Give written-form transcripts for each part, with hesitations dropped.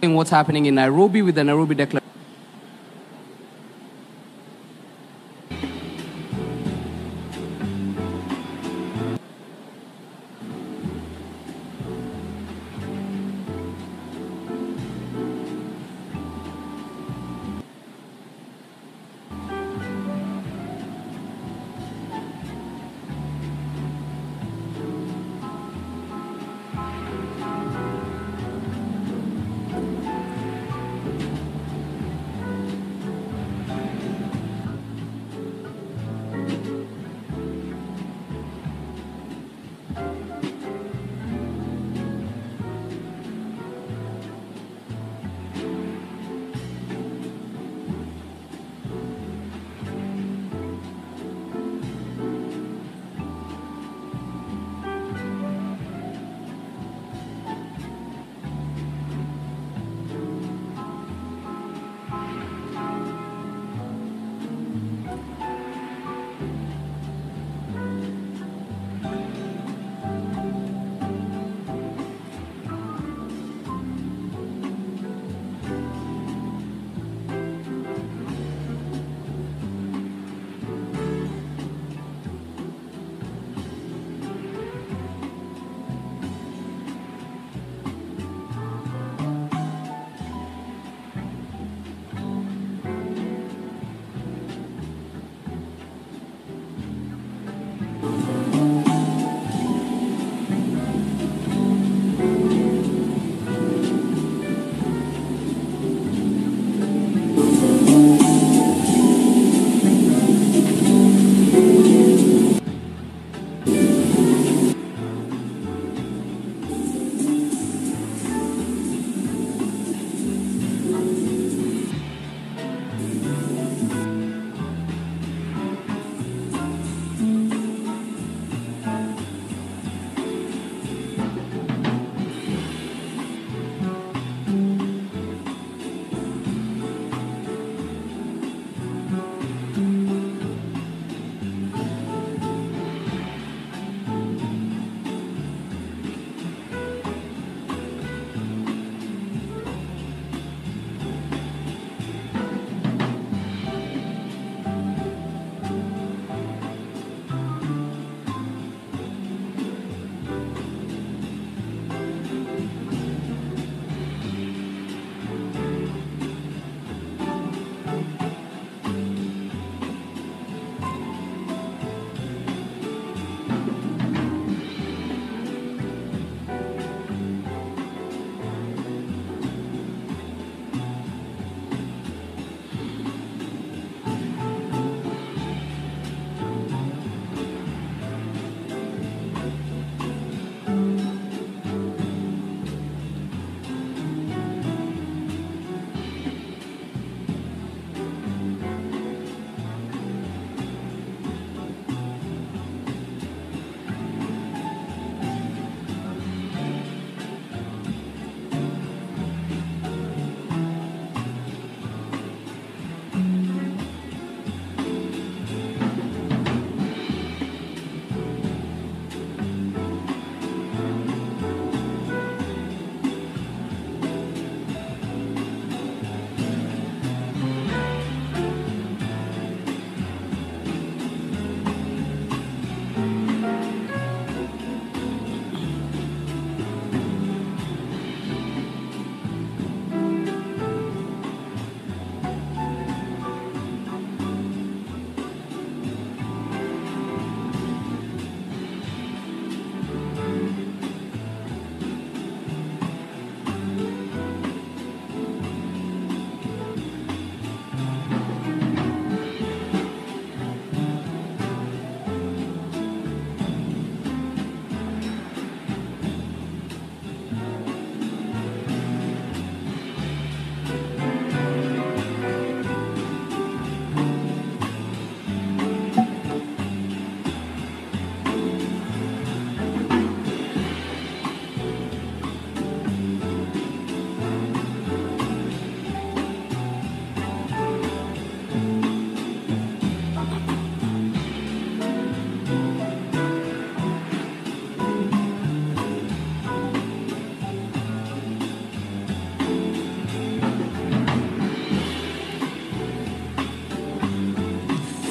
what's happening in Nairobi with the Nairobi Declaration.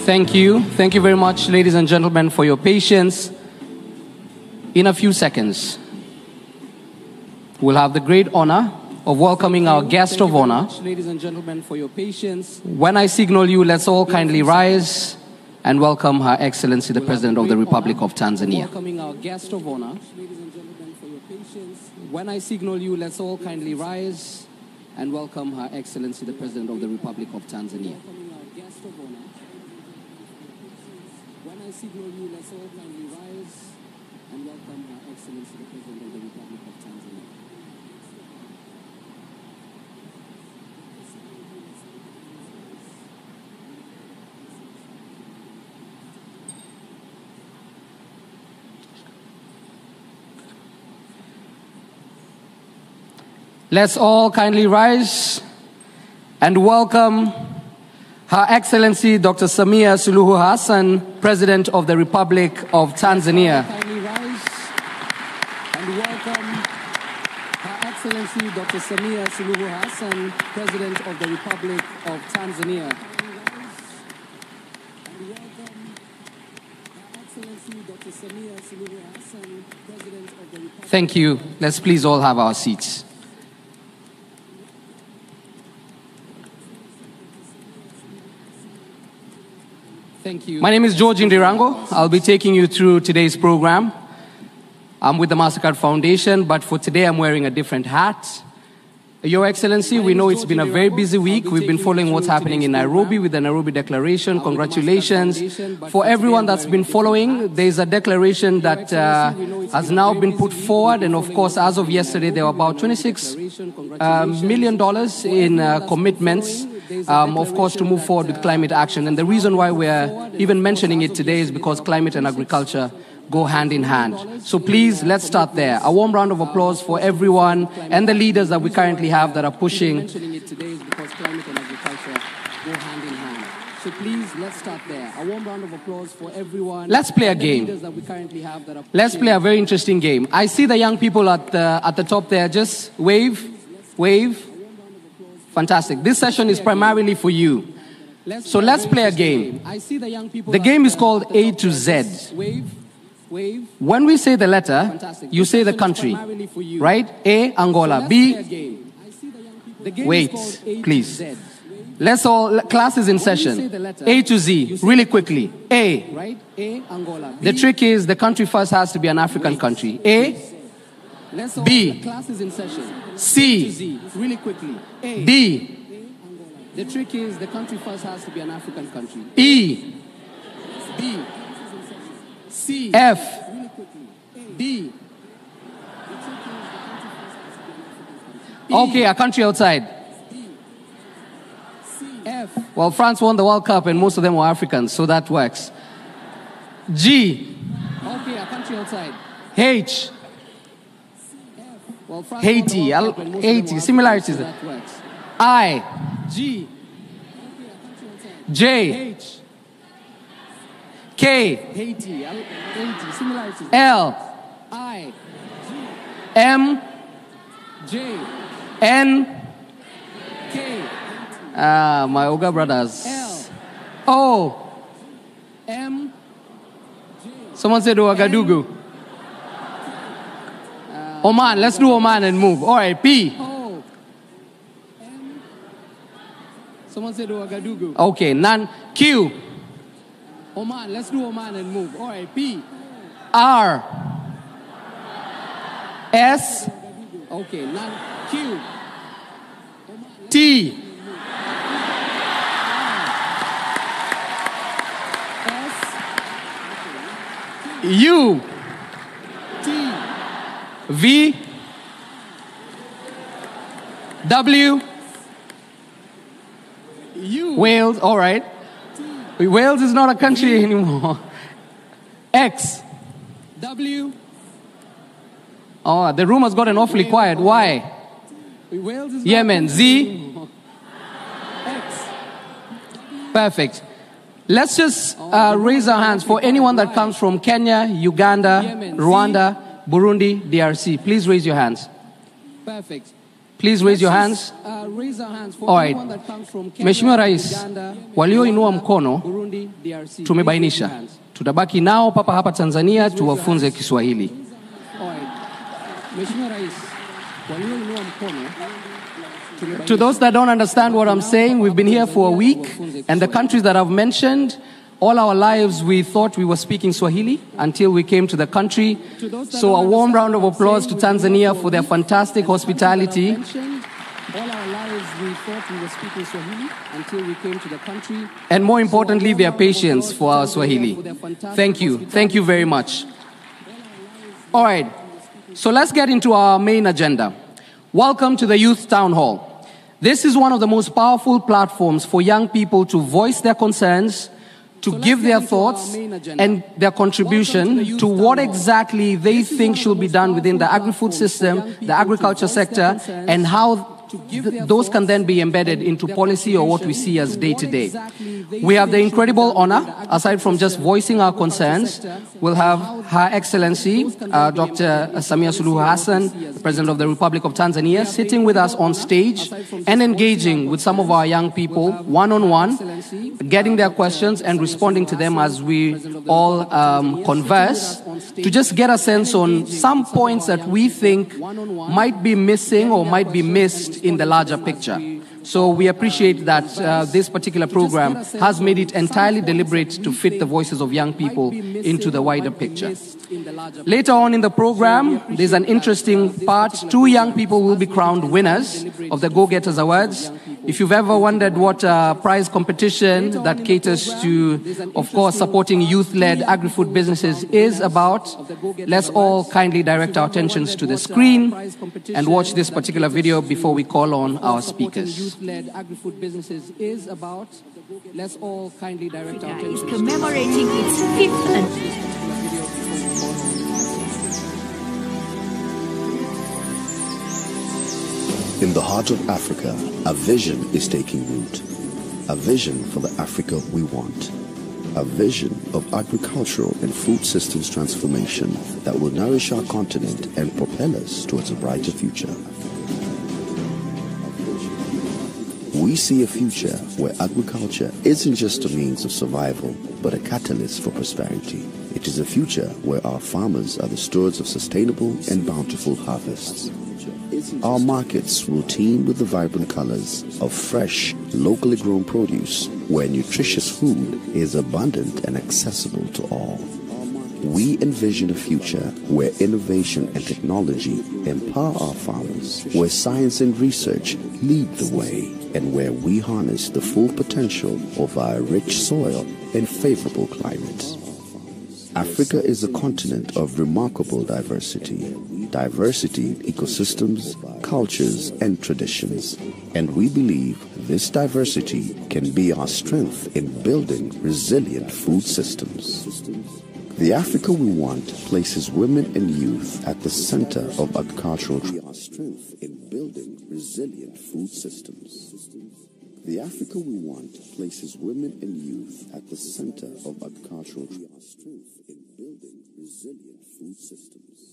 Thank you. Thank you very much, ladies and gentlemen, for your patience. In a few seconds, we'll have the great honor of welcoming our guest of honor. Ladies and gentlemen, for your patience. When I signal you, let's all kindly rise and welcome Her Excellency, the President of the Republic of Tanzania. Welcoming our guest of honor. Ladies and gentlemen, for your patience. When I signal you, let's all kindly rise and welcome Her Excellency, the President of the Republic of Tanzania. Welcoming our guest of honor. When I signal you, let's all kindly rise and welcome Her Excellency, the President of the Republic of Tanzania. Let's all kindly rise and welcome Her Excellency Dr. Samia Suluhu Hassan, President of the Republic of Tanzania. Kindly rise and welcome Her Excellency Dr. Samia Suluhu Hassan, President of the Republic of Tanzania. Thank you. Let's please all have our seats. Thank you. My name is George Indirango. I'll be taking you through today's program. I'm with the MasterCard Foundation, but for today I'm wearing a different hat. Your Excellency, we know it's been a very busy week. We've been following what's happening in Nairobi with the Nairobi Declaration. Congratulations. For everyone that's been following, there's a declaration that has now been put forward. And of course, as of yesterday, there were about $26 million in commitments, of course, to move forward with climate action. And the reason why we're even mentioning it today is because climate and agriculture go hand in hand. So please, let's start there. A warm round of applause for everyone and the leaders that we currently have that are pushing. So please, let's start there. A warm round of applause for everyone. Let's play a game. Let's play a very interesting game. I see the young people at the top there. Just wave, wave. Fantastic. This session is primarily for you. So let's play a game. The game is called A to Z. When we say the letter, you say the country, right? A, Angola. B, wait, please. Let's all, class is in session. A to Z, really quickly. A. The trick is the country first has to be an African country. A, B, C, really quickly. D. The trick is the country first has to be an African country. E, B, C, F, D. Okay, a country outside. F. Well, France won the World Cup and most of them were Africans, so that works. G. Okay, a country outside. H. Well, France Haiti. Haiti. Similarities. That works. I. G. J. H. K. Haiti. Similarities. L. I. G. M. J. N. K. My Oga brothers. L. O. M. J. Someone said Ouagadougou. Oman. Let's do Oman and move. All right. P. O. M. Someone said Ouagadougou. Okay. None. Q. Oman. Let's do Oman and move. All right. P. R. S. Okay. None. Q. T. U. T. V. W. U. Wales, all right. T. Wales is not a country v. anymore. X. W. Oh, the room has gotten awfully quiet. Why? Wales is Yemen. Z. X. Perfect. Let's just raise our hands for anyone that comes from Kenya, Uganda, Rwanda, Burundi, DRC. Please raise your hands. Perfect. Please raise your hands. All right. Mheshimiwa Rais, walioinua mkono tumebainisha. Tutabaki nao papa hapa Tanzania tuwafunze Kiswahili. To those that don't understand what I'm saying, we've been here for a week, and the countries that I've mentioned, all our lives we thought we were speaking Swahili until we came to the country. So a warm round of applause to Tanzania for their fantastic hospitality. All our lives we thought we were speaking Swahili until we came to the country. And more importantly, their patience for our Swahili. Thank you. Thank you very much. All right. So let's get into our main agenda. Welcome to the Youth Town Hall. This is one of the most powerful platforms for young people to voice their concerns, to give their thoughts and their contribution to what exactly they think should be done within the agri-food system, the agriculture sector, and how those can then be embedded into policy or what we see as day-to-day. We have the incredible honor, aside from just voicing our concerns, we'll have Her Excellency, Dr. Samia Suluhu Hassan, the President of the Republic of Tanzania, sitting with us on stage and engaging with some of our young people one-on-one, getting their questions and responding to them as we all converse, to just get a sense on some points that we think might be missing or might be missed in the larger picture. So we appreciate that this particular program has made it entirely deliberate to fit the voices of young people into the wider picture. Later on in the program, there's an interesting part. 2 young people will be crowned winners of the Go Getters Awards. If you've ever wondered what a prize competition that caters to, of course, supporting youth-led agri-food businesses is about, let's all kindly direct our attentions to the screen and watch this particular video before we call on our speakers. Youth-led agri-food businesses is about, let's all kindly direct our attention. Is commemorating its 5th In the heart of Africa, a vision is taking root. A vision for the Africa we want. A vision of agricultural and food systems transformation that will nourish our continent and propel us towards a brighter future. We see a future where agriculture isn't just a means of survival, but a catalyst for prosperity. It is a future where our farmers are the stewards of sustainable and bountiful harvests. Our markets will teem with the vibrant colors of fresh, locally grown produce, where nutritious food is abundant and accessible to all. We envision a future where innovation and technology empower our farmers, where science and research lead the way, and where we harness the full potential of our rich soil and favorable climate. Africa is a continent of remarkable diversity. Diversity in ecosystems, cultures, and traditions. And we believe this diversity can be our strength in building resilient food systems. The Africa we want places women and youth at the center of agricultural strength in building resilient food systems. The Africa we want places women and youth at the center of agricultural strength in building resilient food systems.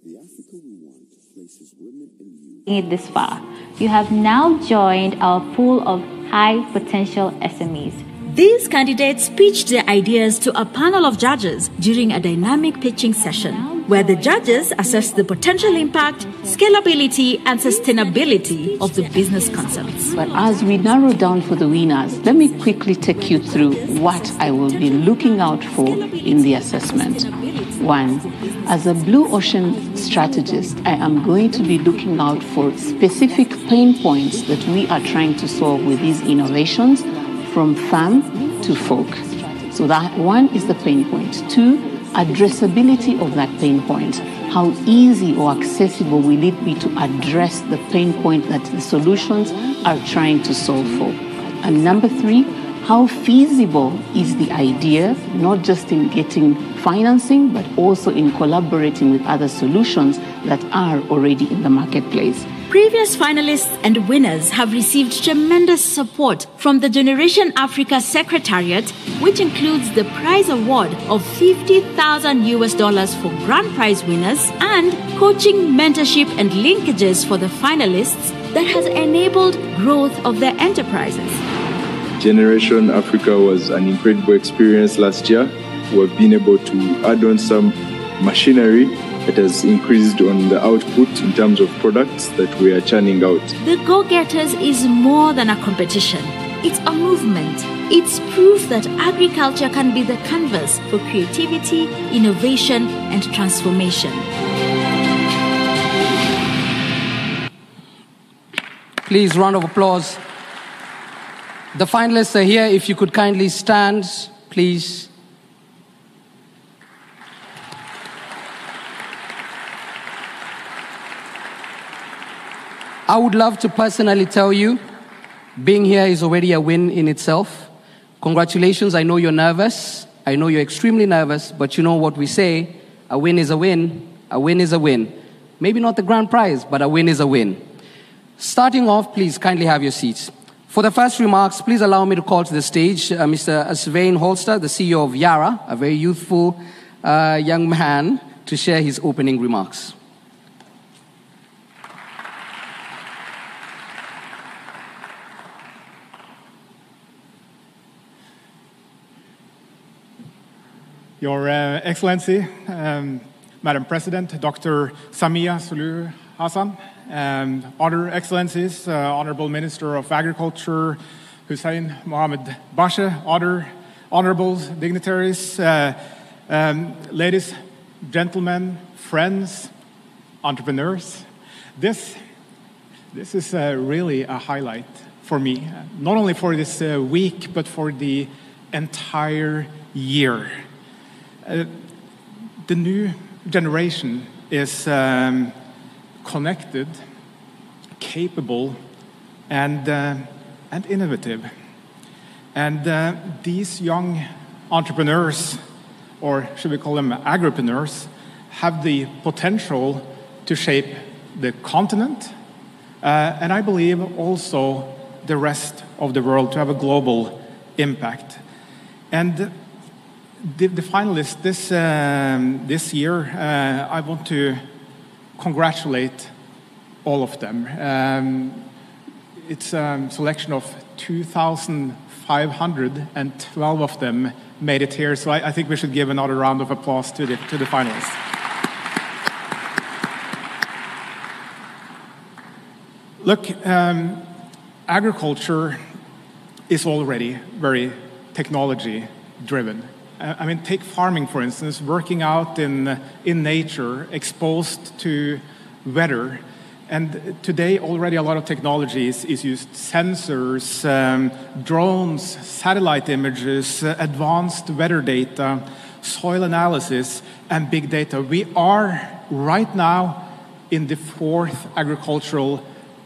The Africa we want places women and youth. It this far, you have now joined our pool of high potential SMEs. These candidates pitched their ideas to a panel of judges during a dynamic pitching session, where the judges assessed the potential impact, scalability, and sustainability of the business concepts. But as we narrow down for the winners, let me quickly take you through what I will be looking out for in the assessment. 1, as a blue ocean strategist, I am going to be looking out for specific pain points that we are trying to solve with these innovations, from farm to fork. So that 1 is the pain point. 2, addressability of that pain point. How easy or accessible will it be to address the pain point that the solutions are trying to solve for? And number 3, how feasible is the idea, not just in getting financing, but also in collaborating with other solutions that are already in the marketplace. Previous finalists and winners have received tremendous support from the Generation Africa Secretariat, which includes the prize award of $50,000 for grand prize winners and coaching, mentorship, and linkages for the finalists that has enabled growth of their enterprises. Generation Africa was an incredible experience last year. We've been able to add on some machinery that has increased on the output in terms of products that we are churning out. The Go-Getters is more than a competition. It's a movement. It's proof that agriculture can be the canvas for creativity, innovation, and transformation. Please, round of applause. The finalists are here. If you could kindly stand, please. I would love to personally tell you, being here is already a win in itself. Congratulations. I know you're nervous. I know you're extremely nervous, but you know what we say, a win is a win. A win is a win. Maybe not the grand prize, but a win is a win. Starting off, please kindly have your seats. For the first remarks, please allow me to call to the stage Mr. Svein Holster, the CEO of Yara, a very youthful young man, to share his opening remarks. Your Excellency, Madam President, Dr. Samia Suluhu Hassan, Other Excellencies, Honorable Minister of Agriculture, Hussein Mohammed Basha, other honorable dignitaries, ladies, gentlemen, friends, entrepreneurs. This is really a highlight for me, not only for this week, but for the entire year. The new generation is connected, capable, and innovative. And these young entrepreneurs, or should we call them agripreneurs, have the potential to shape the continent, and I believe also the rest of the world, to have a global impact. And the finalists this year, I want to congratulate all of them. It's a selection of 2,512 of them made it here, so I think we should give another round of applause to the finalists. Look, agriculture is already very technology-driven. I mean, take farming, for instance, working out in nature, exposed to weather. And today, already a lot of technology is used. Sensors, drones, satellite images, advanced weather data, soil analysis, and big data. We are right now in the fourth agricultural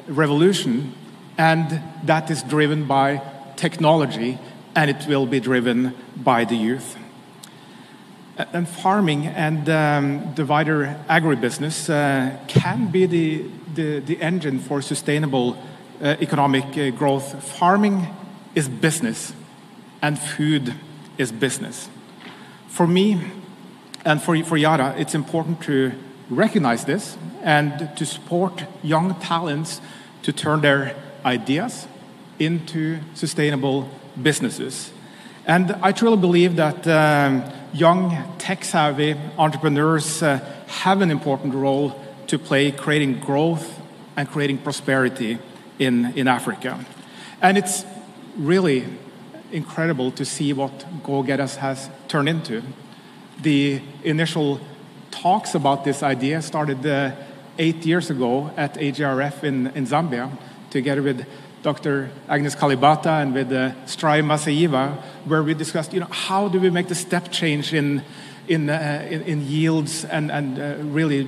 revolution, and that is driven by technology, and it will be driven by the youth. And farming and the wider agribusiness can be the engine for sustainable economic growth. Farming is business, and food is business. For me and for Yara, it's important to recognize this and to support young talents to turn their ideas into sustainable businesses. And I truly believe that young, tech-savvy entrepreneurs have an important role to play, creating growth and creating prosperity in Africa. And it's really incredible to see what Go-Getters has turned into. The initial talks about this idea started 8 years ago at AGRF in Zambia, together with Dr. Agnes Kalibata and with Strai Masaiva, where we discussed, how do we make the step change in yields and really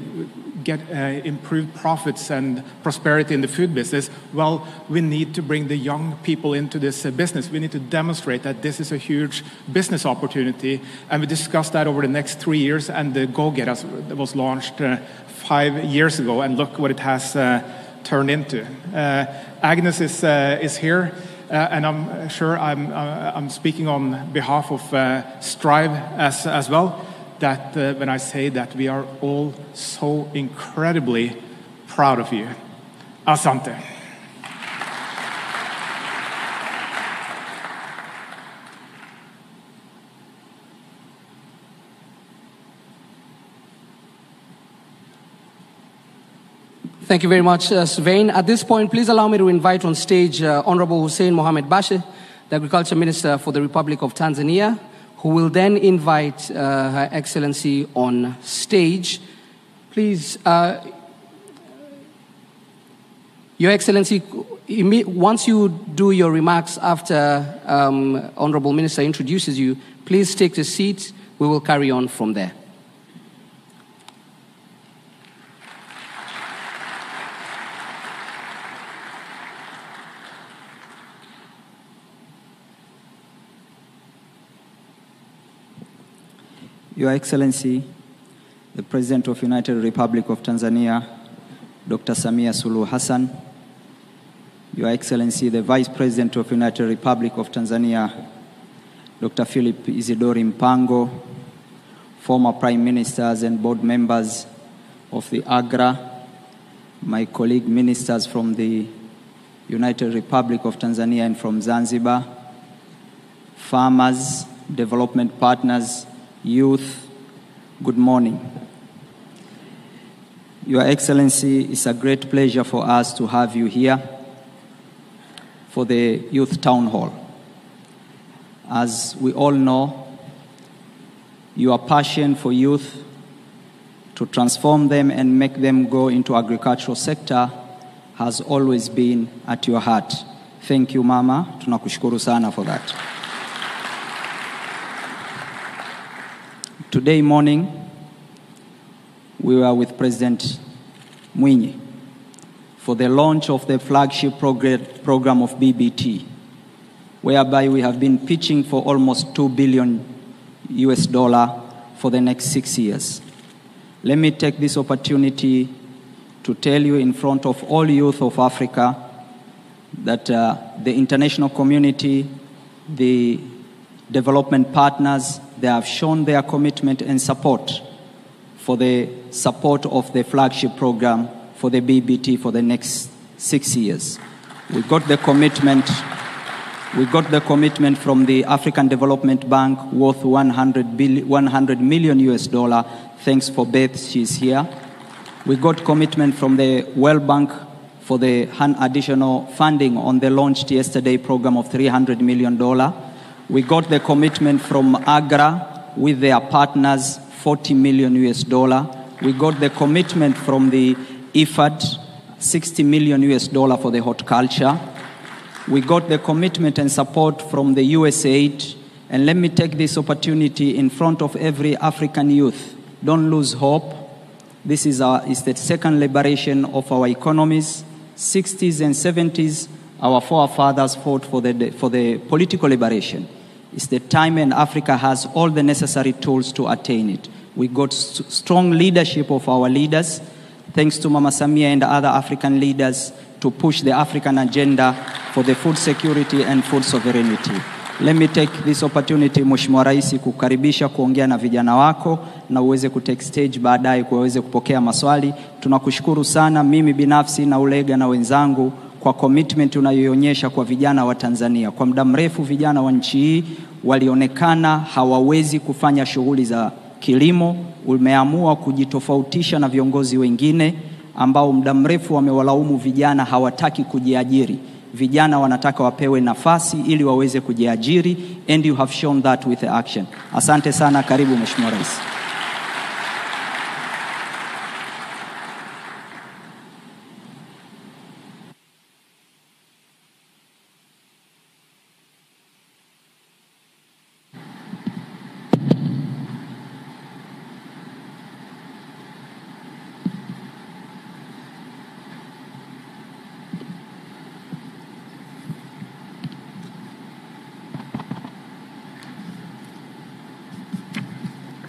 get improved profits and prosperity in the food business. Well, we need to bring the young people into this business. We need to demonstrate that this is a huge business opportunity, and we discussed that over the next 3 years. And the Go-Getters was launched 5 years ago, and look what it has turned into. Agnes is here, and I'm sure I'm speaking on behalf of Strive as well, that when I say that we are all so incredibly proud of you. Asante. Thank you very much, Svein. At this point, please allow me to invite on stage Honorable Hussein Mohamed Bashe, the Agriculture Minister for the Republic of Tanzania, who will then invite Her Excellency on stage. Please, Your Excellency, once you do your remarks after Honorable Minister introduces you, please take a seat. We will carry on from there. Your Excellency, the President of the United Republic of Tanzania, Dr. Samia Suluhu Hassan, Your Excellency, the Vice President of the United Republic of Tanzania, Dr. Philip Isidori Mpango, former Prime Ministers and board members of the AGRA, my colleague ministers from the United Republic of Tanzania and from Zanzibar, farmers, development partners, youth, good morning. Your Excellency, it's a great pleasure for us to have you here for the Youth Town Hall. As we all know, your passion for youth to transform them and make them go into agricultural sector has always been at your heart. Thank you, Mama. Tunakushukuru sana for that. Today morning, we were with President Mwinyi for the launch of the flagship program of BBT, whereby we have been pitching for almost $2 billion for the next 6 years. Let me take this opportunity to tell you in front of all youth of Africa that the international community, the development partners, they have shown their commitment and support for the support of the flagship program for the BBT for the next 6 years. We got the commitment from the African Development Bank worth $100 million. Thanks for Beth, she's here. We got commitment from the World Bank for the additional funding on the launched yesterday program of $300 million. We got the commitment from AGRA with their partners, $40 million. We got the commitment from the IFAD, $60 million for the horticulture. We got the commitment and support from the USAID. And let me take this opportunity in front of every African youth. Don't lose hope. This is the second liberation of our economies. 60s and 70s, our forefathers fought for the political liberation. It's the time, and Africa has all the necessary tools to attain it. We got strong leadership of our leaders, thanks to Mama Samia and other African leaders, to push the African agenda for the food security and food sovereignty. Let me take this opportunity, Mheshimiwa Rais, kukaribisha kuongea na vijana wako na uweze kutake stage baadaye kuweze kupokea maswali. Tunakushukuru sana mimi binafsi na ulega na wenzangu kwa commitment unayoonyesha kwa vijana wa Tanzania. Kwa muda mrefu vijana wa nchi hii walionekana hawawezi kufanya shughuli za kilimo. Umeamua kujitofautisha na viongozi wengine ambao muda mrefu wamewalaumu vijana hawataki kujiajiri. Vijana wanataka wapewe nafasi ili waweze kujiajiri, and you have shown that with the action. Asante sana, karibu Mheshimiwa Rais.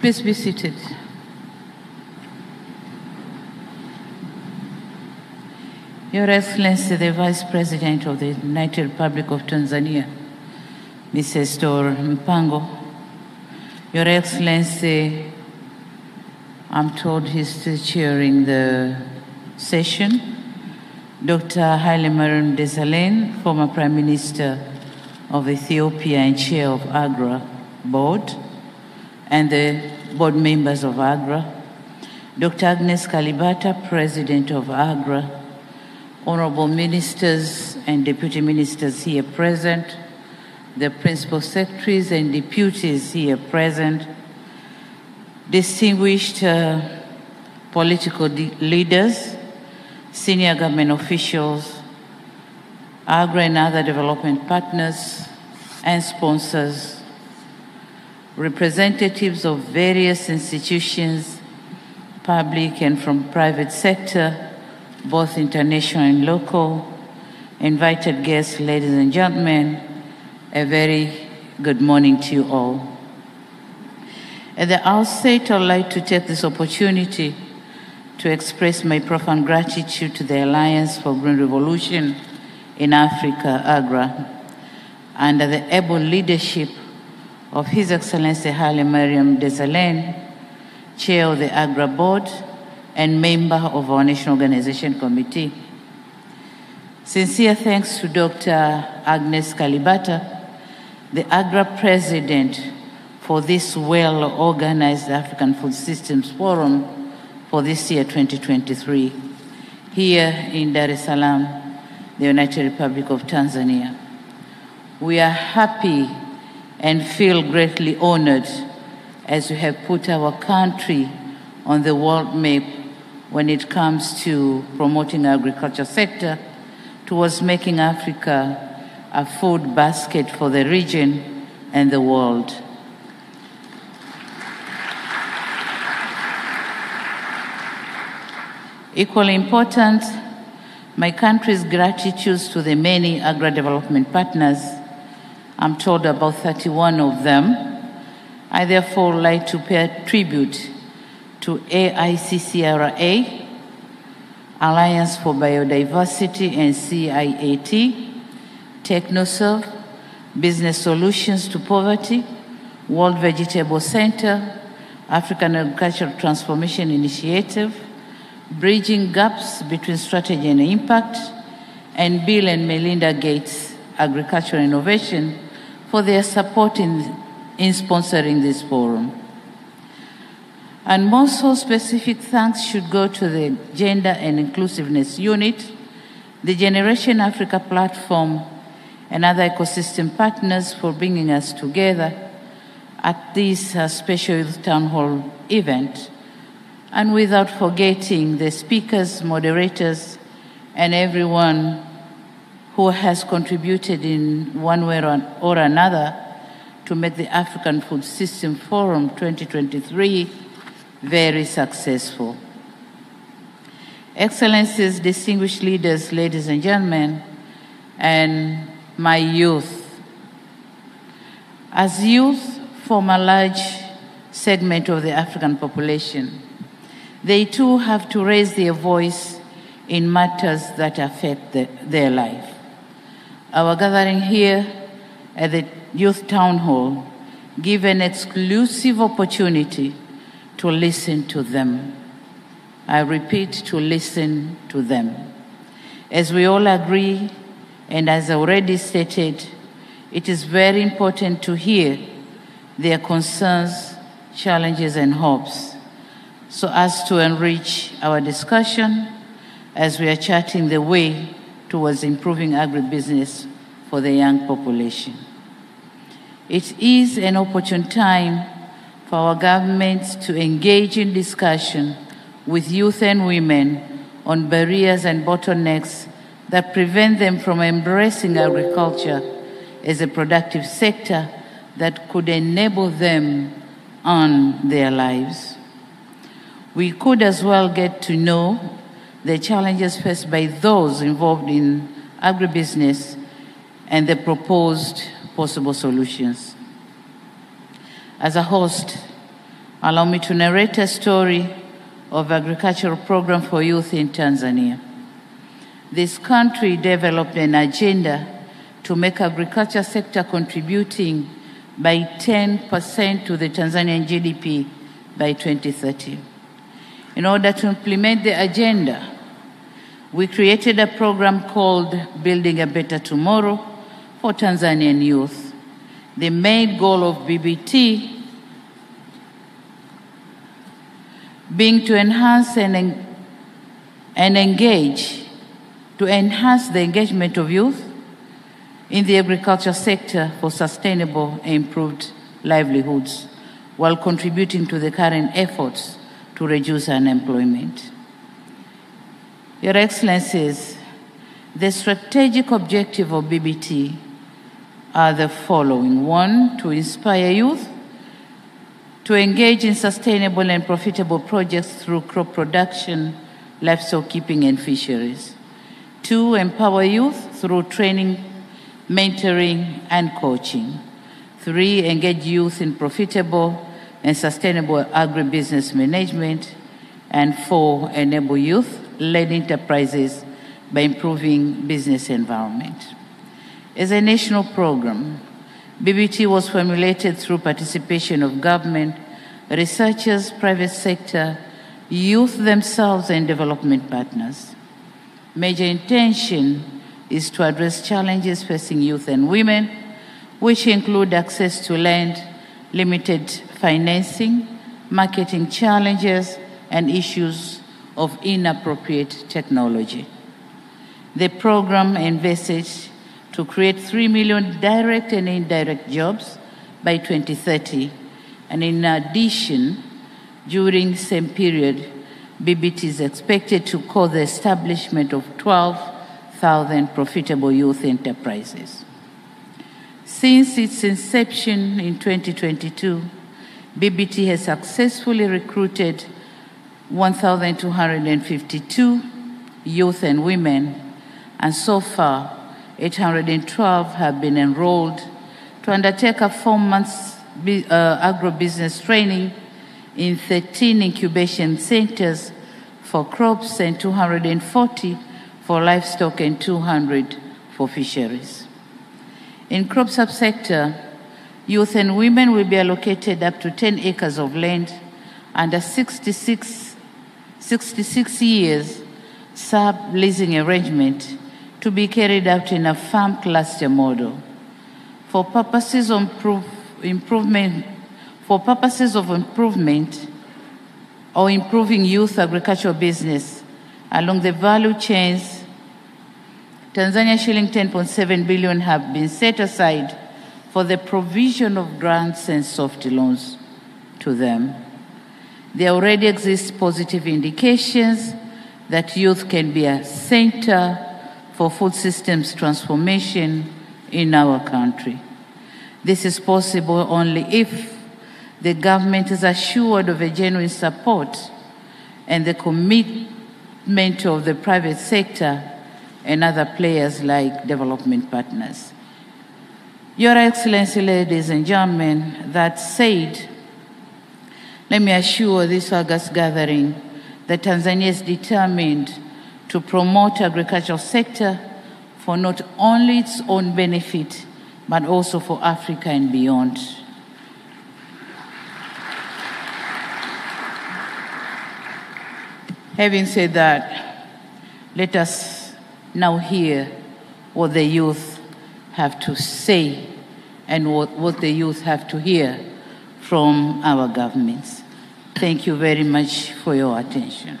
Please be seated. Your Excellency, the Vice President of the United Republic of Tanzania, Mrs. Dor Mpango, Your Excellency, I'm told he's still chairing the session, Dr. Haile Mariam Desalegn, former Prime Minister of Ethiopia and Chair of AGRA Board, and the board members of AGRA, Dr. Agnes Kalibata, President of AGRA, honorable ministers and deputy ministers here present, the principal secretaries and deputies here present, distinguished political leaders, senior government officials, AGRA and other development partners and sponsors, representatives of various institutions, public and from private sector, both international and local, invited guests, ladies and gentlemen, a very good morning to you all. At the outset, I'd like to take this opportunity to express my profound gratitude to the Alliance for Green Revolution in Africa, AGRA, under the able leadership of His Excellency Haile Mariam Desalegn, Chair of the AGRA Board and member of our National Organization Committee. Sincere thanks to Dr. Agnes Kalibata, the AGRA President, for this well-organized African Food Systems Forum for this year, 2023, here in Dar es Salaam, the United Republic of Tanzania. We are happy and feel greatly honored as we have put our country on the world map when it comes to promoting the agriculture sector towards making Africa a food basket for the region and the world. Equally important, my country's gratitude to the many agri-development partners. I'm told about 31 of them. I therefore would like to pay tribute to AICCRA, Alliance for Biodiversity and CIAT, TechnoServe, Business Solutions to Poverty, World Vegetable Center, African Agricultural Transformation Initiative, Bridging Gaps Between Strategy and Impact, and Bill and Melinda Gates Agricultural Innovation for their support in sponsoring this forum. And more so specific thanks should go to the Gender and Inclusiveness Unit, the Generation Africa Platform, and other ecosystem partners for bringing us together at this special Youth Town Hall event, and without forgetting the speakers, moderators, and everyone who has contributed in one way or another to make the African Food System Forum 2023 very successful. Excellencies, distinguished leaders, ladies and gentlemen, and my youth. As youth form a large segment of the African population, they too have to raise their voice in matters that affect their life. Our gathering here at the Youth Town Hall give an exclusive opportunity to listen to them. I repeat, to listen to them. As we all agree, and as already stated, it is very important to hear their concerns, challenges, and hopes, so as to enrich our discussion as we are charting the way towards improving agribusiness for the young population. It is an opportune time for our governments to engage in discussion with youth and women on barriers and bottlenecks that prevent them from embracing agriculture as a productive sector that could enable them on their lives. We could as well get to know the challenges faced by those involved in agribusiness and the proposed possible solutions. As a host, allow me to narrate a story of agricultural program for youth in Tanzania. This country developed an agenda to make agriculture sector contributing by 10% to the Tanzanian GDP by 2030. In order to implement the agenda, we created a program called Building a Better Tomorrow for Tanzanian youth. The main goal of BBT being to enhance and engage, to enhance the engagement of youth in the agriculture sector for sustainable and improved livelihoods, while contributing to the current efforts to reduce unemployment. Your Excellencies, the strategic objective of BBT are the following. One, to inspire youth to engage in sustainable and profitable projects through crop production, livestock keeping, and fisheries. Two, empower youth through training, mentoring, and coaching. Three, engage youth in profitable and sustainable agribusiness management. And four, enable youth-led enterprises by improving business environment. As a national program, BBT was formulated through participation of government, researchers, private sector, youth themselves, and development partners. Major intention is to address challenges facing youth and women, which include access to land, limited financing, marketing challenges, and issues of inappropriate technology. The program envisaged to create 3 million direct and indirect jobs by 2030. And in addition, during the same period, BBT is expected to cause the establishment of 12,000 profitable youth enterprises. Since its inception in 2022, BBT has successfully recruited 1,252 youth and women, and so far, 812 have been enrolled to undertake a 4-month agribusiness training in 13 incubation centers for crops and 240 for livestock and 200 for fisheries. In crop subsector, youth and women will be allocated up to 10 acres of land under 66 years sub-leasing arrangement to be carried out in a farm cluster model. For purposes of improvement or improving youth agricultural business along the value chains, Tanzania shilling 10.7 billion have been set aside for the provision of grants and soft loans to them. There already exist positive indications that youth can be a center for food systems transformation in our country. This is possible only if the government is assured of a genuine support and the commitment of the private sector and other players like development partners. Your Excellency, ladies and gentlemen, that said, let me assure this August gathering that Tanzania is determined to promote agricultural sector for not only its own benefit, but also for Africa and beyond. Having said that, let us now hear what the youth have to say and what the youth have to hear from our governments. Thank you very much for your attention.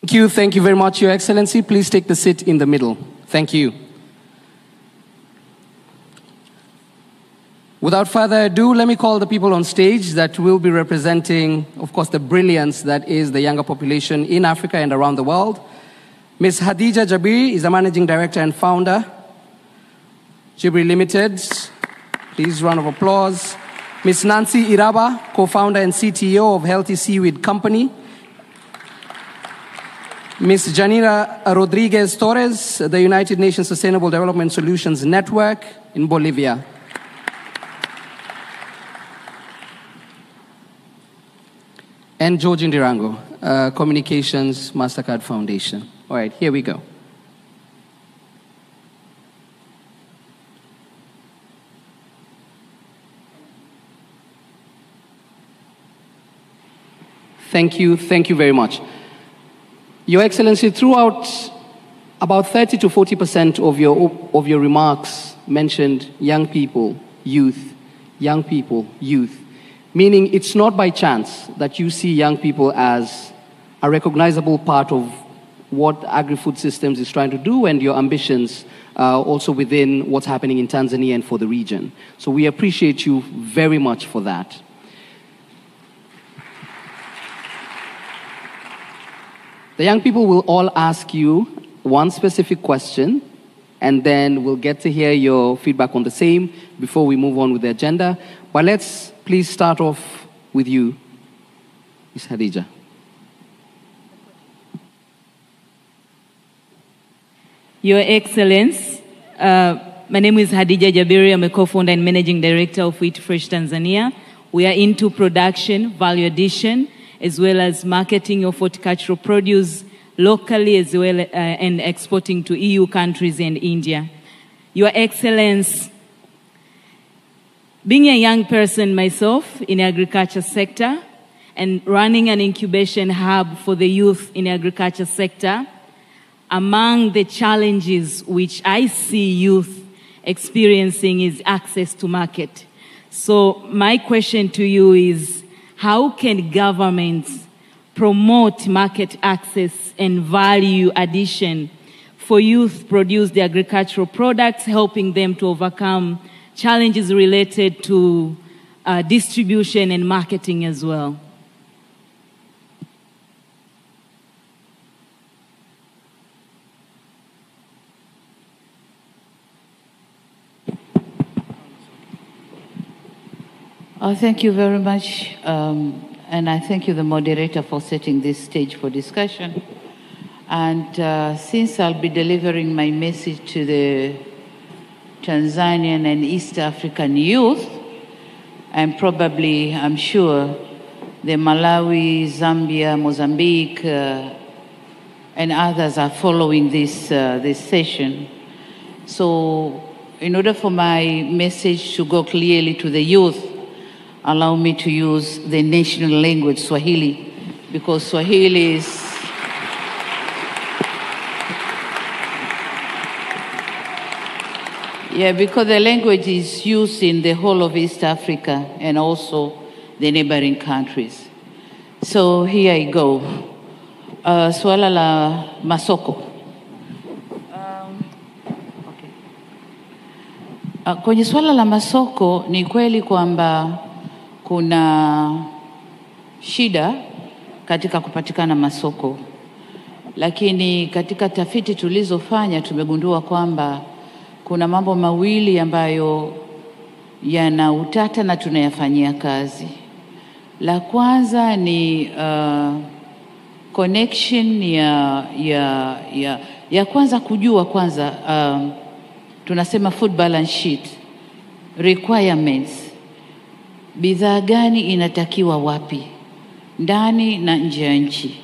Thank you very much, Your Excellency. Please take the seat in the middle. Thank you. Without further ado, let me call the people on stage that will be representing, of course, the brilliance that is the younger population in Africa and around the world. Ms. Hadija Jabiri is the Managing Director and Founder, Jibri Limited. Please, round of applause. Ms. Nancy Iraba, Co-Founder and CTO of Healthy Seaweed Company. Ms. Janira Rodriguez Torres, the United Nations Sustainable Development Solutions Network in Bolivia. And George Indirango, Communications MasterCard Foundation. All right, here we go. Thank you very much. Your Excellency, throughout About 30 to 40% of your remarks mentioned young people, youth, meaning it's not by chance that you see young people as a recognizable part of what Agri-Food Systems is trying to do and your ambitions also within what's happening in Tanzania and for the region. So we appreciate you very much for that. The young people will all ask you one specific question, and then we'll get to hear your feedback on the same before we move on with the agenda. But let's please start off with you, Ms. Hadija. Your Excellence, my name is Hadija Jabiri. I'm a co-founder and managing director of Eat Fresh Tanzania. We are into production, value addition, as well as marketing of horticultural produce locally, as well and exporting to EU countries and India. Your Excellence, being a young person myself in the agriculture sector and running an incubation hub for the youth in the agriculture sector, among the challenges which I see youth experiencing is access to market. So my question to you is, how can governments promote market access and value addition for youth produce the agricultural products, helping them to overcome challenges related to distribution and marketing as well? Thank you very much, and I thank you, the moderator, for setting this stage for discussion. And since I'll be delivering my message to the Tanzanian and East African youth, and probably, I'm sure, the Malawi, Zambia, Mozambique, and others are following this session. So in order for my message to go clearly to the youth, allow me to use the national language, Swahili, because Swahili is because the language is used in the whole of East Africa and also the neighboring countries. So here I go. Swala la masoko. Kwenye swala la masoko ni kweli kwamba kuna shida katika kupatikana masoko, lakini katika tafiti tulizofanya tumegundua kwamba kuna mambo mawili ambayo yana utata na tunayafanyia kazi. La kwanza ni connection ya kwanza kujua kwanza tunasema food balance sheet requirements. Bidhaa gani inatakiwa wapi, ndani na nje ya nchi.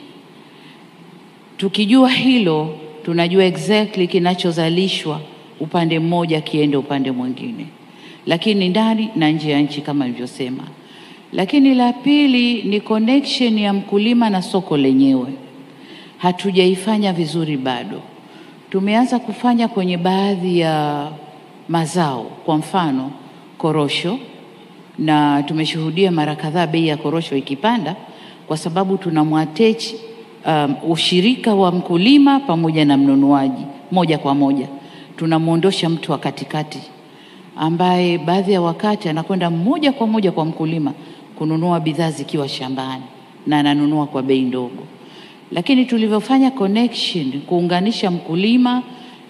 Tukijua hilo, tunajua exactly kinachozalishwa upande mmoja kiende upande mwingine, lakini ndani na nje ya nchi kama nilivyosema. Lakini la pili ni connection ya mkulima na soko lenyewe. Hatujaifanya vizuri bado. Tumeanza kufanya kwenye baadhi ya mazao, kwa mfano korosho, na tumeshuhudia mara kadhaa bei ya korosho ikipanda kwa sababu tunamwattach ushirika wa mkulima pamoja na mnunuaji moja kwa moja. Tunamuondosha mtu wa katikati ambaye baadhi ya wakati anakwenda moja kwa moja kwa mkulima kununua bidhaa zikiwa shambani na ananunua kwa bei ndogo. Lakini tulivyofanya connection, kuunganisha mkulima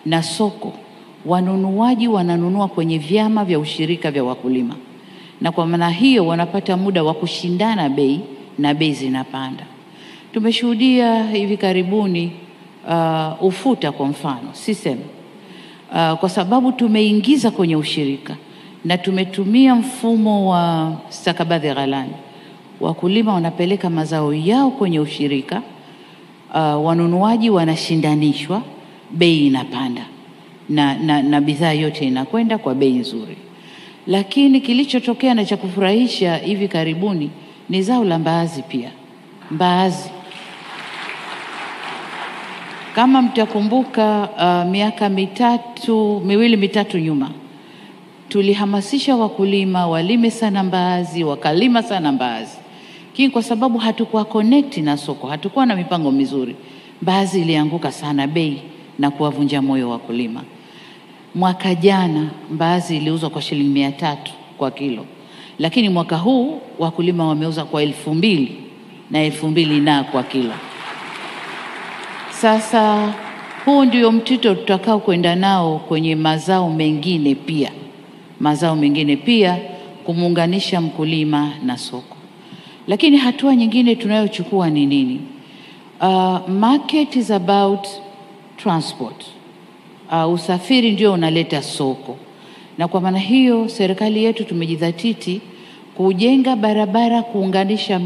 na soko, wanunuaji wananunua kwenye vyama vya ushirika vya wakulima, na kwa maana hiyo wanapata muda wa kushindana bei na bei zinapanda. Tumeshuhudia hivi karibuni ufuta kwa mfano system, kwa sababu tumeingiza kwenye ushirika na tumetumia mfumo wa stakabadhi ghalani. Wakulima wanapeleka mazao yao kwenye ushirika, wanunuaji wanashindanishwa, bei inapanda na bidhaa yote inakwenda kwa bei nzuri. Lakini kilichotokea na cha kufurahisha hivi karibuni ni zao la mbaazi pia. Mbaazi Kama mtakumbuka, miaka miwili mitatu nyuma, tulihamasisha wakulima walime sana mbaazi, wakalima sana mbaazi. Lakini kwa sababu hatukuwa connect na soko, hatukuwa na mipango mizuri, mbaazi ilianguka sana bei na kuwavunja moyo wakulima. Mwaka jana mbaazi iliuzwa kwa shilingi 300 kwa kilo. Lakini mwaka huu wakulima wameuza kwa 2,000 na 2,000 na kwa kilo. Sasa huu ndio mtito tutakao kwenda nao kwenye mazao mengine pia. Mazao mengine pia kumuunganisha mkulima na soko. Lakini hatua nyingine tunayochukua ni nini? Market is about transport. Usafiri ndio unaleta soko. Na kwa maana hiyo serikali yetu tumejidhatiti kujenga barabara kuunganisha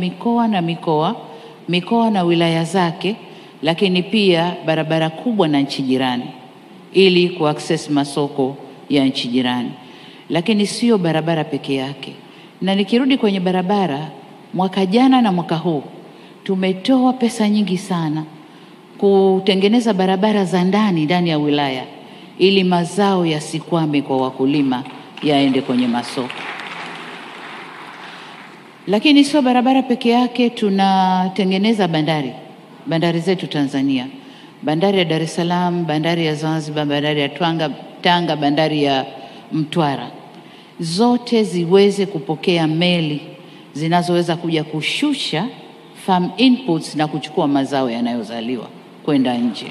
mikoa na wilaya zake, lakini pia barabara kubwa na nchi jirani ili kuaccess masoko ya nchi jirani. Lakini sio barabara peke yake. Na nikirudi kwenye barabara, mwaka jana na mwaka huu tumetoa pesa nyingi sana kutengeneza barabara za ndani ya wilaya ili mazao yasikwame kwa wakulima, yaende kwenye masoko. Lakini sio barabara peke yake, tunatengeneza bandari zetu Tanzania. Bandari ya Dar es Salaam, bandari ya Zanzibar, bandari ya Tanga, bandari ya Mtwara. Zote ziweze kupokea meli zinazoweza kuja kushusha farm inputs na kuchukua mazao yanayozaliwa kwenda nje.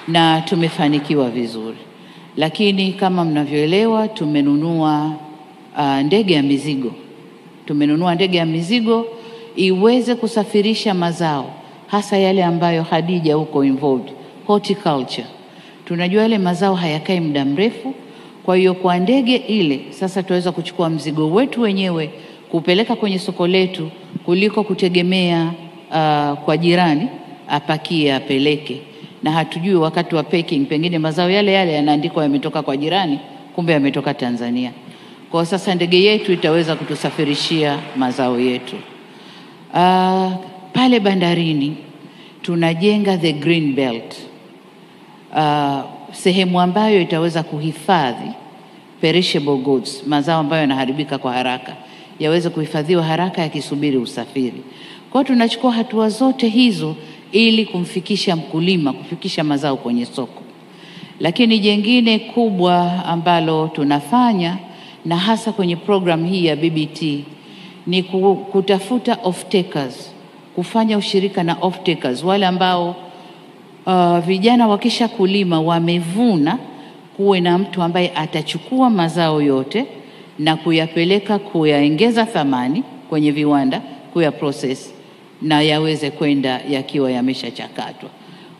Na tumefanikiwa vizuri. Lakini kama mnavyoelewa, tumenunua ndege ya mizigo. Tumenunua ndege ya mizigo iweze kusafirisha mazao, hasa yale ambayo Hadija huko involved, horticulture. Tunajua yale mazao hayakai muda mrefu, kwa hiyo kwa ndege ile sasa tuweza kuchukua mzigo wetu wenyewe kupeleka kwenye soko letu kuliko kutegemea kwa jirani apakie apeleke. Na hatujui wakati wa packing pengine mazao yale yanaandikwa yametoka kwa jirani, kumbe yametoka Tanzania. Kwa sasa ndege yetu itaweza kutusafirishia mazao yetu. Pale bandarini tunajenga the green belt, sehemu ambayo itaweza kuhifadhi perishable goods, mazao ambayo yanaharibika kwa haraka, yaweze kuhifadhiwa haraka yakisubiri usafiri. Kwa tunachukua hatua zote hizo ili kumfikisha mkulima, kufikisha mazao kwenye soko. Lakini jengine kubwa ambalo tunafanya, na hasa kwenye program hii ya BBT, ni kutafuta off-takers, kufanya ushirika na off-takers, wale ambao vijana wakisha kulima wamevuna, kuwe na mtu ambaye atachukua mazao yote na kuyapeleka, kuyaongeza thamani kwenye viwanda, kuyaprocess na yaweze kwenda yakiwa yameshachakatwa.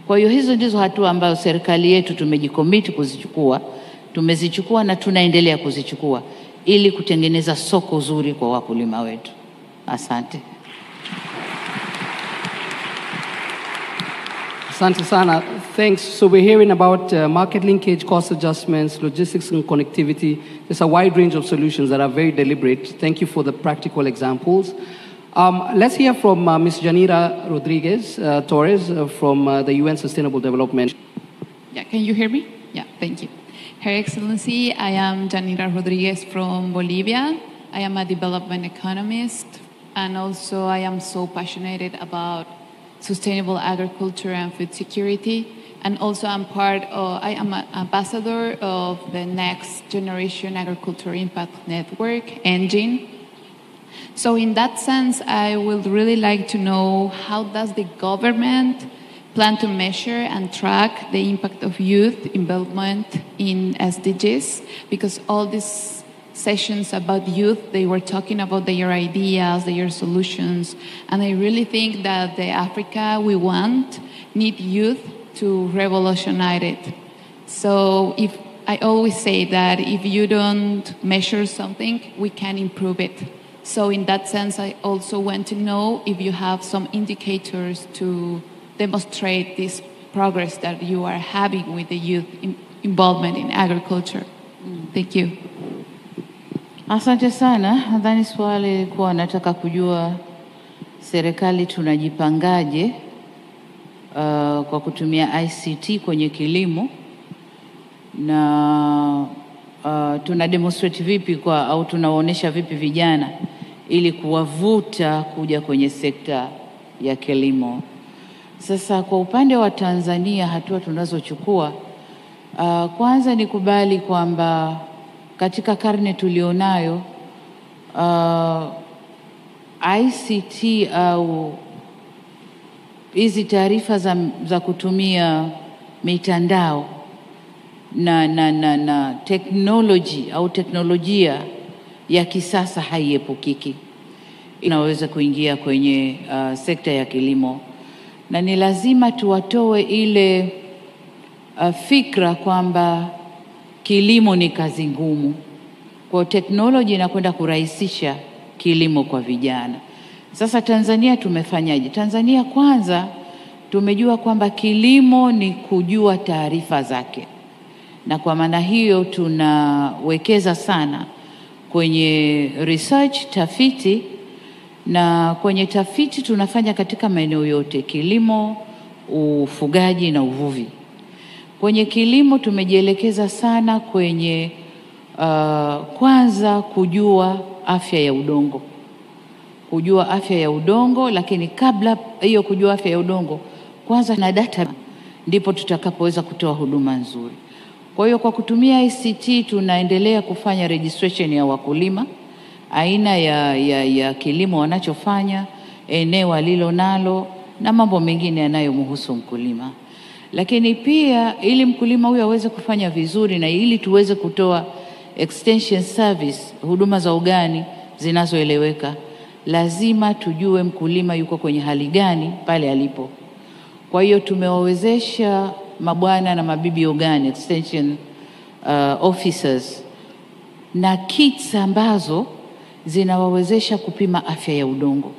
Kwa hiyo hizo ndizo hatua ambazo serikali yetu tumejikomiti kuzichukua, tumezichukua na tunaendelea kuzichukua ili kutengeneza soko zuri kwa wakulima wetu. Asante. Asante sana. Thanks. So we're hearing about market linkage, cost adjustments, logistics and connectivity. There's a wide range of solutions that are very deliberate. Thank you for the practical examples. Let's hear from Ms. Janira Rodriguez Torres from the UN Sustainable Development. Yeah, can you hear me? Yeah, thank you. Her Excellency, I am Janira Rodriguez from Bolivia. I am a development economist, and also I am so passionate about sustainable agriculture and food security. And also I am an ambassador of the Next Generation Agriculture Impact Network, ENGINE. So in that sense, I would really like to know, how does the government plan to measure and track the impact of youth involvement in SDGs? Because all these sessions about youth, they were talking about their ideas, their solutions, and I really think that the Africa we want need youth to revolutionize it. So I always say that if you don't measure something, we can improve it. So in that sense, I also want to know if you have some indicators to demonstrate this progress that you are having with the youth involvement in agriculture. Thank you. Asante sana. Nadhani swali kwa nataka kujua serikali tunajipangaje kwa kutumia ICT kwenye kilimo, na tuna demonstrate vipi au tunaonesha vipi vijana ili kuwavuta kuja kwenye sekta ya kilimo. Sasa kwa upande wa Tanzania, hatua tunazochukua, kwanza ni kubali kwamba katika karne tulionayo ICT au hizi taarifa za kutumia mitandao na technology au teknolojia ya kisasa haiepukiki, inaweza kuingia kwenye sekta ya kilimo, na ni lazima tuwatoe ile fikra kwamba kilimo ni kazi ngumu. Kwa teknolojia inakwenda kurahisisha kilimo kwa vijana. Sasa Tanzania tumefanyaje? Tanzania kwanza tumejua kwamba kilimo ni kujua taarifa zake, na kwa maana hiyo tunawekeza sana kwenye research, tafiti, na kwenye tafiti tunafanya katika maeneo yote: kilimo, ufugaji na uvuvi. Kwenye kilimo tumejielekeza sana kwenye kwanza kujua afya ya udongo. Kujua afya ya udongo, lakini kabla hiyo kujua afya ya udongo, kwanza na data, ndipo tutakapoweza kutoa huduma nzuri. Kwa hiyo kwa kutumia ICT tunaendelea kufanya registration ya wakulima, aina ya kilimo wanachofanya, eneo alilo nalo na mambo mengine yanayomhusu mkulima. Lakini pia ili mkulima huyo aweze kufanya vizuri na ili tuweze kutoa extension service, huduma za ugani zinazoeleweka, lazima tujue mkulima yuko kwenye hali gani pale alipo. Kwa hiyo tumewawezesha mabwana na mabibi ugani extension officers na kits ambazo zinawawezesha kupima afya ya udongo.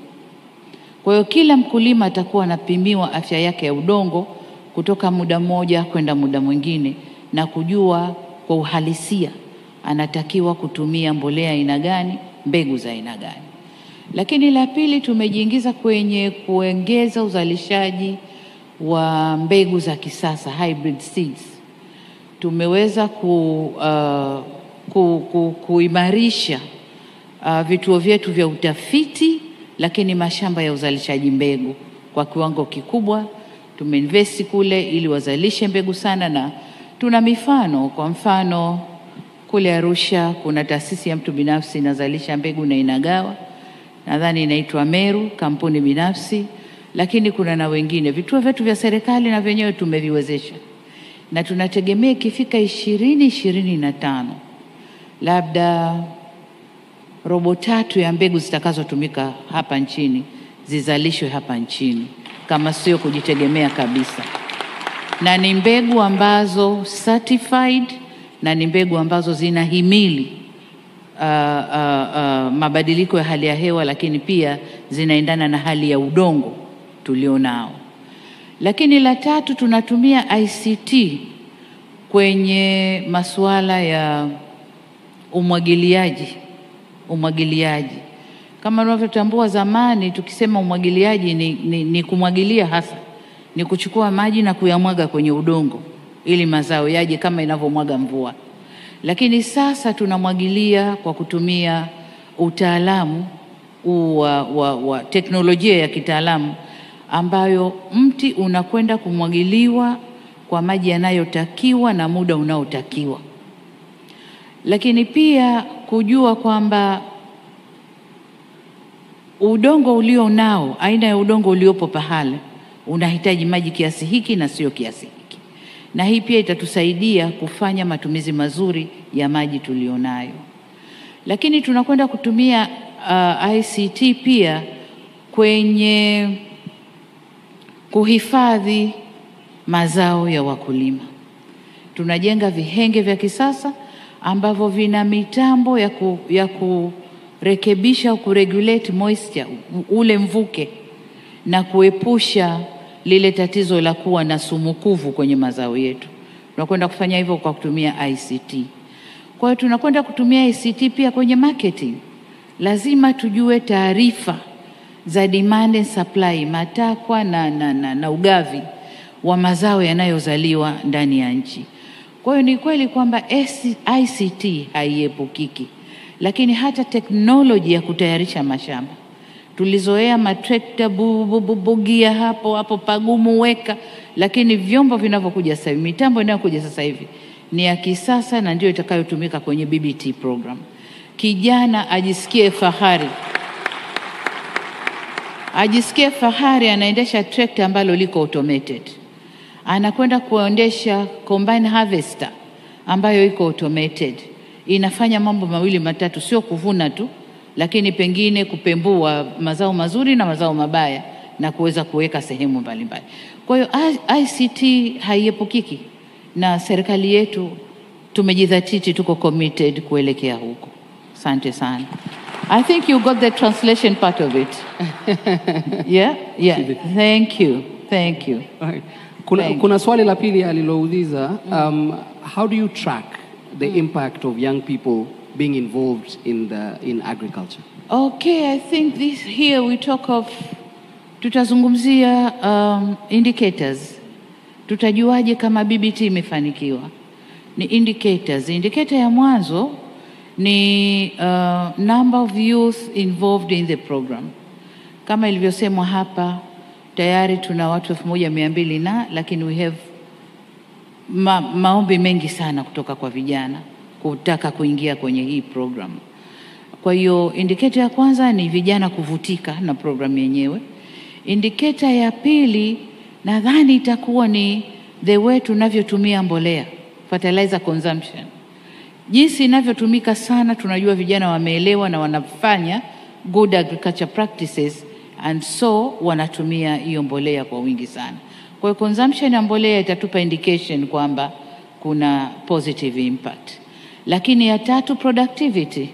Kwa hiyo kila mkulima atakuwa anapimiwa afya yake ya udongo kutoka muda mmoja kwenda muda mwingine, na kujua kwa uhalisia anatakiwa kutumia mbolea aina gani, mbegu za aina gani. Lakini la pili, tumejiingiza kwenye kuongeza uzalishaji wa mbegu za kisasa, hybrid seeds. Tumeweza kuimarisha vituo vyetu vya utafiti, lakini mashamba ya uzalishaji mbegu kwa kiwango kikubwa. Tumeinvest kule ili wazalishe mbegu sana, na tuna mifano. Kwa mfano kule Arusha kuna taasisi ya mtu binafsi inazalisha mbegu na inagawa, nadhani inaitwa Meru, kampuni binafsi, lakini kuna na wengine. Vituo vyetu vya serikali na vyenyewe tumeviwezesha, na tunategemea ikifika 2025 labda 3/4 ya mbegu zitakazotumika hapa nchini zizalishwe hapa nchini, kama sio kujitegemea kabisa. Na ni mbegu ambazo certified, na ni mbegu ambazo zinahimili mabadiliko ya hali ya hewa, lakini pia zinaendana na hali ya udongo tulionao. Lakini la tatu, tunatumia ICT kwenye masuala ya umwagiliaji. Kama unavyotambua, zamani tukisema umwagiliaji ni kumwagilia, hasa ni kuchukua maji na kuyamwaga kwenye udongo ili mazao yaje kama inavyomwaga mvua. Lakini sasa tunamwagilia kwa kutumia utaalamu wa teknolojia ya kitaalamu, ambayo mti unakwenda kumwagiliwa kwa maji yanayotakiwa na muda unaotakiwa. Lakini pia kujua kwamba udongo ulio nao, aina ya udongo uliopo pahali, unahitaji maji kiasi hiki na sio kiasi hiki. Na hii pia itatusaidia kufanya matumizi mazuri ya maji tulionayo. Lakini tunakwenda kutumia ICT pia kwenye kuhifadhi mazao ya wakulima. Tunajenga vihenge vya kisasa ambavyo vina mitambo ya kurekebisha au kuregulate moisture, ule mvuke, na kuepusha lile tatizo la kuwa na sumukuvu kwenye mazao yetu. Tunakwenda kufanya hivyo kwa kutumia ICT. Kwa hiyo tunakwenda kutumia ICT pia kwenye marketing. Lazima tujue taarifa za demand and supply, matakwa na ugavi, wa mazao yanayozaliwa ndani ya nchi. Kwa hiyo ni kweli kwamba ICT haiepukiki, lakini hata teknoloji ya kutayarisha mashamba. Tulizoea matrekta bugia hapo pagumu weka, lakini vyombo vinavyokuja sasa hivi, mitambo inayokuja sasa hivi ni ya kisasa na ndio itakayotumika kwenye BBT program. Kijana ajisikie fahari anaendesha trekta ambalo liko automated. Anakwenda kuendesha combine harvester ambayo iko automated. Inafanya mambo mawili matatu, sio kuvuna tu, lakini pengine kupembua mazao mazuri na mazao mabaya na kuweza kuweka sehemu mbalimbali. Kwa hiyo ICT haiepukiki, na serikali yetu tumejidhatiti, tuko committed kuelekea huko. Asante sana. I think you got the translation part of it. Yeah. Thank you. Right. Kuna swali la pili alilouliza, how do you track the impact of young people being involved in agriculture? Okay, I think here we talk of, tutazungumzia indicators. Tutajuaje kama BBT imefanikiwa? Ni indicators. Indicator ya mwanzo ni number of youth involved in the program. Kama ilivyosemwa hapa, tayari tuna watu 1200 lakini we have maombi mengi sana kutoka kwa vijana kutaka kuingia kwenye hii program. Kwa hiyo indicator ya kwanza ni vijana kuvutika na program yenyewe. Indicator ya pili nadhani itakuwa ni the way tunavyotumia mbolea, fertilizer consumption. Jinsi inavyotumika sana, tunajua vijana wameelewa na wanafanya good agriculture practices, and so wanatumia hiyo mbolea kwa wingi sana. Kwa hiyo consumption ya mbolea itatupa indication kwamba kuna positive impact. Lakini ya tatu, productivity,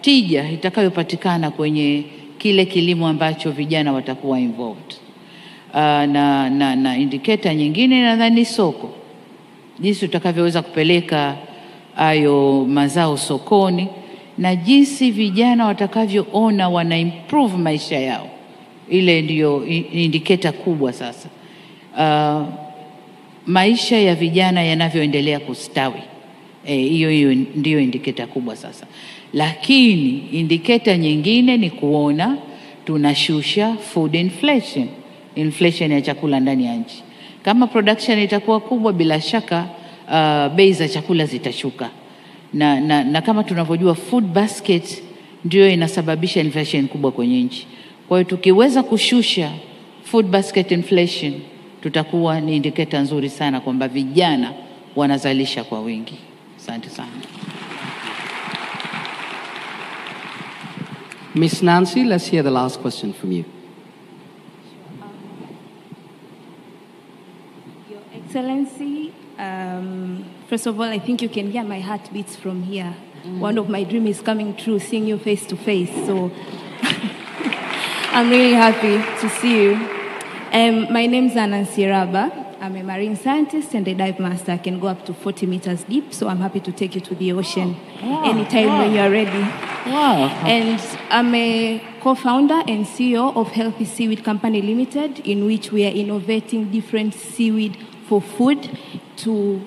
tija itakayopatikana kwenye kile kilimo ambacho vijana watakuwa involved. Na indicator nyingine nadhani soko, jinsi utakavyoweza kupeleka hayo mazao sokoni na jinsi vijana watakavyoona wana improve maisha yao. Ile ndiyo indicator kubwa sasa. Maisha ya vijana yanavyoendelea kustawi. Hiyo ndiyo indicator kubwa sasa. Lakini indicator nyingine ni kuona tunashusha food inflation ya chakula ndani ya nchi. Kama production itakuwa kubwa, bila shaka bei za chakula zitashuka. Na kama tunavyojua food basket ndio inasababisha inflation kubwa kwenye nchi. Kwa hiyo tukiweza kushusha food basket inflation, tutakuwa ni indicator nzuri sana kwamba vijana wanazalisha kwa wingi. Asante sana. Miss Nancy, let's hear the last question from you. Your Excellency, first of all, I think you can hear my heart beats from here. One of my dreams is coming true, seeing you face to face. So I'm really happy to see you. My name is Nancy Raba. I'm a marine scientist and a dive master. I can go up to 40 meters deep, so I'm happy to take you to the ocean anytime when you're ready. Wow. And I'm a co-founder and CEO of Healthy Seaweed Company Limited, in which we are innovating different seaweed for food to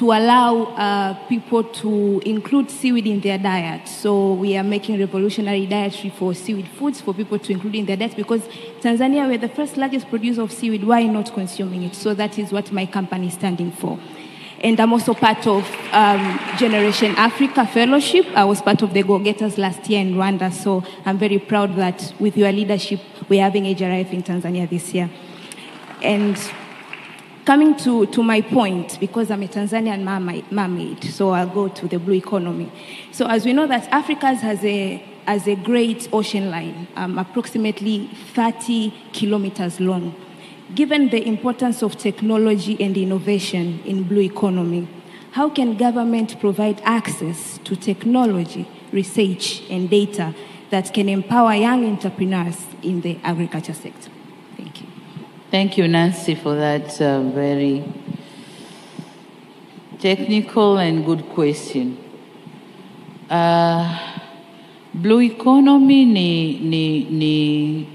allow people to include seaweed in their diet. So we are making revolutionary dietary for seaweed foods for people to include in their diet, because Tanzania, we're the first largest producer of seaweed. Why not consuming it? So that is what my company is standing for. And I'm also part of Generation Africa Fellowship. I was part of the Go-Getters last year in Rwanda. So I'm very proud that with your leadership, we're having HRIF in Tanzania this year. And coming to my point, because I'm a Tanzanian mermaid, so I'll go to the blue economy. So as we know that Africa has a great ocean line, approximately 30 kilometers long. Given the importance of technology and innovation in blue economy, how can government provide access to technology, research, and data that can empower young entrepreneurs in the agriculture sector? Thank you. Thank you, Nancy, for that very technical and good question. Blue economy ni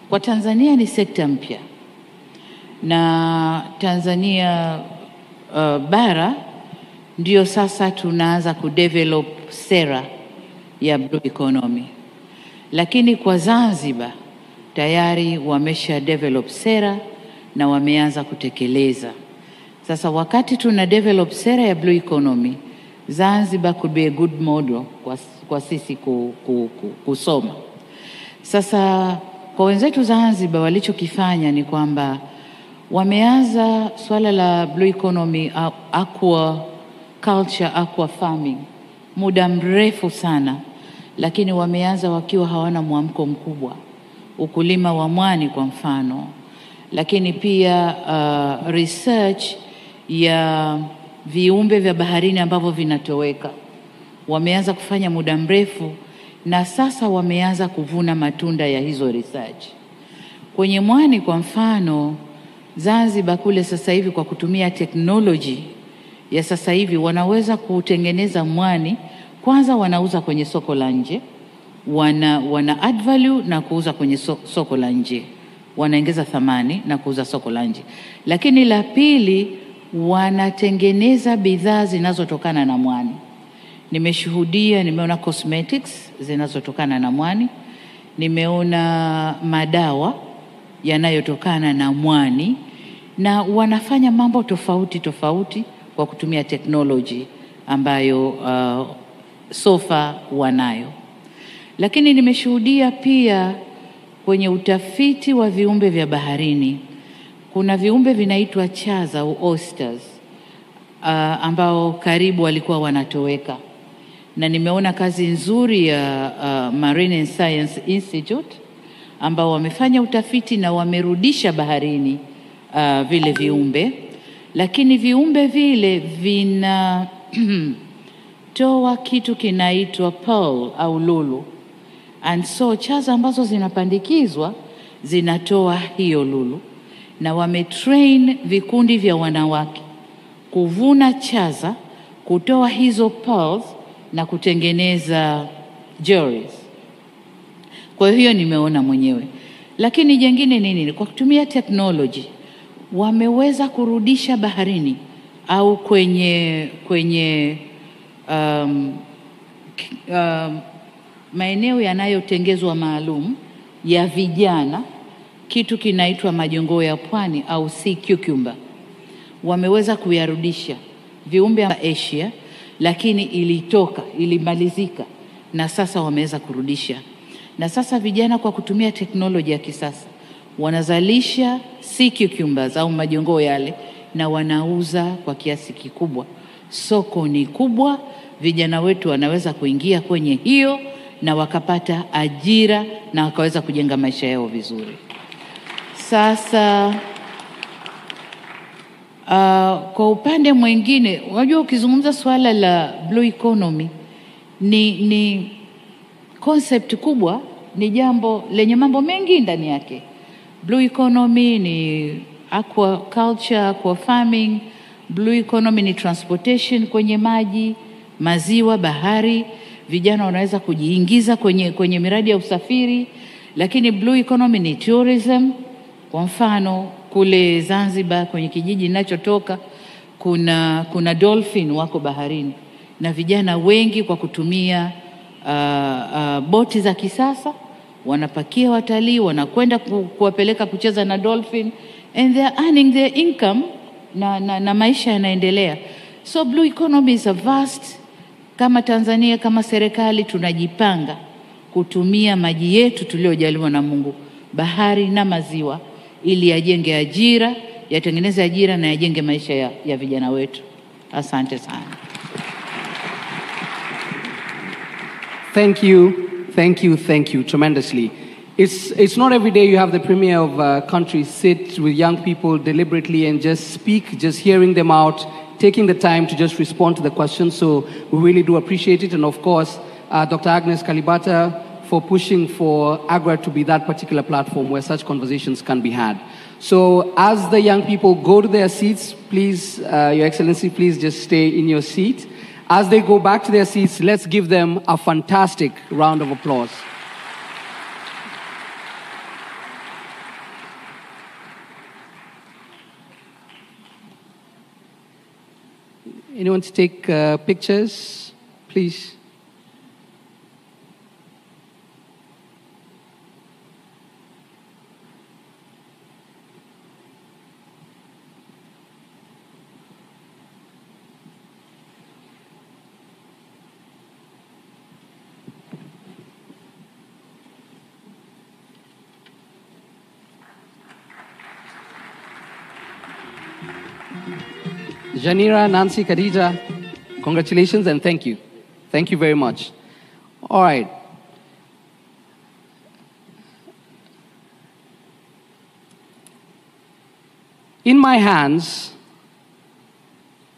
kwa Tanzania ni sekta mpya. na Tanzania bara ndio sasa tunaanza kudevelop sera ya blue economy. Lakini kwa Zanzibar tayari wamesha develop sera na wameanza kutekeleza. Sasa wakati tuna develop sera ya blue economy, Zanzibar could be a good model kwa sisi kusoma. Sasa kwa wenzetu Zanzibar walichokifanya ni kwamba wameanza swala la blue economy, aqua culture, aqua farming muda mrefu sana, lakini wameanza wakiwa hawana mwamko mkubwa. Ukulima wa mwani kwa mfano, lakini pia research ya viumbe vya baharini ambavyo vinatoweka wameanza kufanya muda mrefu, na sasa wameanza kuvuna matunda ya hizo research. Kwenye mwani kwa mfano, Zanzibar kule sasa hivi kwa kutumia technology ya sasa hivi wanaweza kutengeneza mwani. Kwanza wanauza kwenye soko la nje, wana add value na kuuza kwenye soko la nje, wanaongeza thamani na kuuza soko la nje. Lakini la pili, wanatengeneza bidhaa zinazotokana na mwani. Nimeona cosmetics zinazotokana na mwani, nimeona madawa yanayotokana na mwani, na wanafanya mambo tofauti tofauti kwa kutumia technology ambayo sofa wanayo. Lakini nimeshuhudia pia kwenye utafiti wa viumbe vya baharini, kuna viumbe vinaitwa chaza au oysters ambao karibu walikuwa wanatoweka, na nimeona kazi nzuri ya Marine Science Institute ambao wamefanya utafiti na wamerudisha baharini vile viumbe. Lakini viumbe vile vina toa kitu kinaitwa pearl au lulu, and so chaza ambazo zinapandikizwa zinatoa hiyo lulu, na wametrain vikundi vya wanawake kuvuna chaza, kutoa hizo pearls na kutengeneza jewelries. Kwa hiyo nimeona mwenyewe. Lakini jengine nini? Kwa kutumia technology wameweza kurudisha baharini au kwenye maeneo yanayotengezwa maalum ya vijana kitu kinaitwa majongoo ya pwani au sea cucumber. Wameweza kuyarudisha viumbe wa Asia, lakini ilimalizika, na sasa wameweza kurudisha. Na sasa vijana kwa kutumia teknolojia ya kisasa wanazalisha sea cucumbers au majongoo yale, na wanauza kwa kiasi kikubwa. Soko ni kubwa, vijana wetu wanaweza kuingia kwenye hiyo na wakapata ajira na wakaweza kujenga maisha yao vizuri. Sasa kwa upande mwingine, unajua ukizungumza swala la blue economy ni concept kubwa, ni jambo lenye mambo mengi ndani yake. Blue economy ni aquaculture, aqua farming. Blue economy ni transportation kwenye maji, maziwa, bahari. Vijana wanaweza kujiingiza kwenye miradi ya usafiri. Lakini blue economy ni tourism. Kwa mfano kule Zanzibar kwenye kijiji ninachotoka kuna dolphin wako baharini, na vijana wengi kwa kutumia boti za kisasa wanapakia watalii, wanakwenda kuwapeleka kucheza na dolphin, and they are earning their income na maisha yanaendelea. So blue economy is a vast. Kama Tanzania, kama serikali tunajipanga kutumia maji yetu tuliojaliwa na Mungu, bahari na maziwa, ili yajenge ajira, yatengeneze ajira na yajenge maisha ya vijana wetu. Asante sana. Thank you tremendously. It's not every day you have the premier of countries sit with young people deliberately and just speak, just hearing them out, taking the time to just respond to the questions. So we really do appreciate it. And of course, Dr. Agnes Kalibata for pushing for AGRA to be that particular platform where such conversations can be had. So as the young people go to their seats, please, Your Excellency, please just stay in your seat. As they go back to their seats, let's give them a fantastic round of applause. Anyone to take pictures, please? Janira, Nancy, Khadija, congratulations and thank you. Thank you very much. All right. In my hands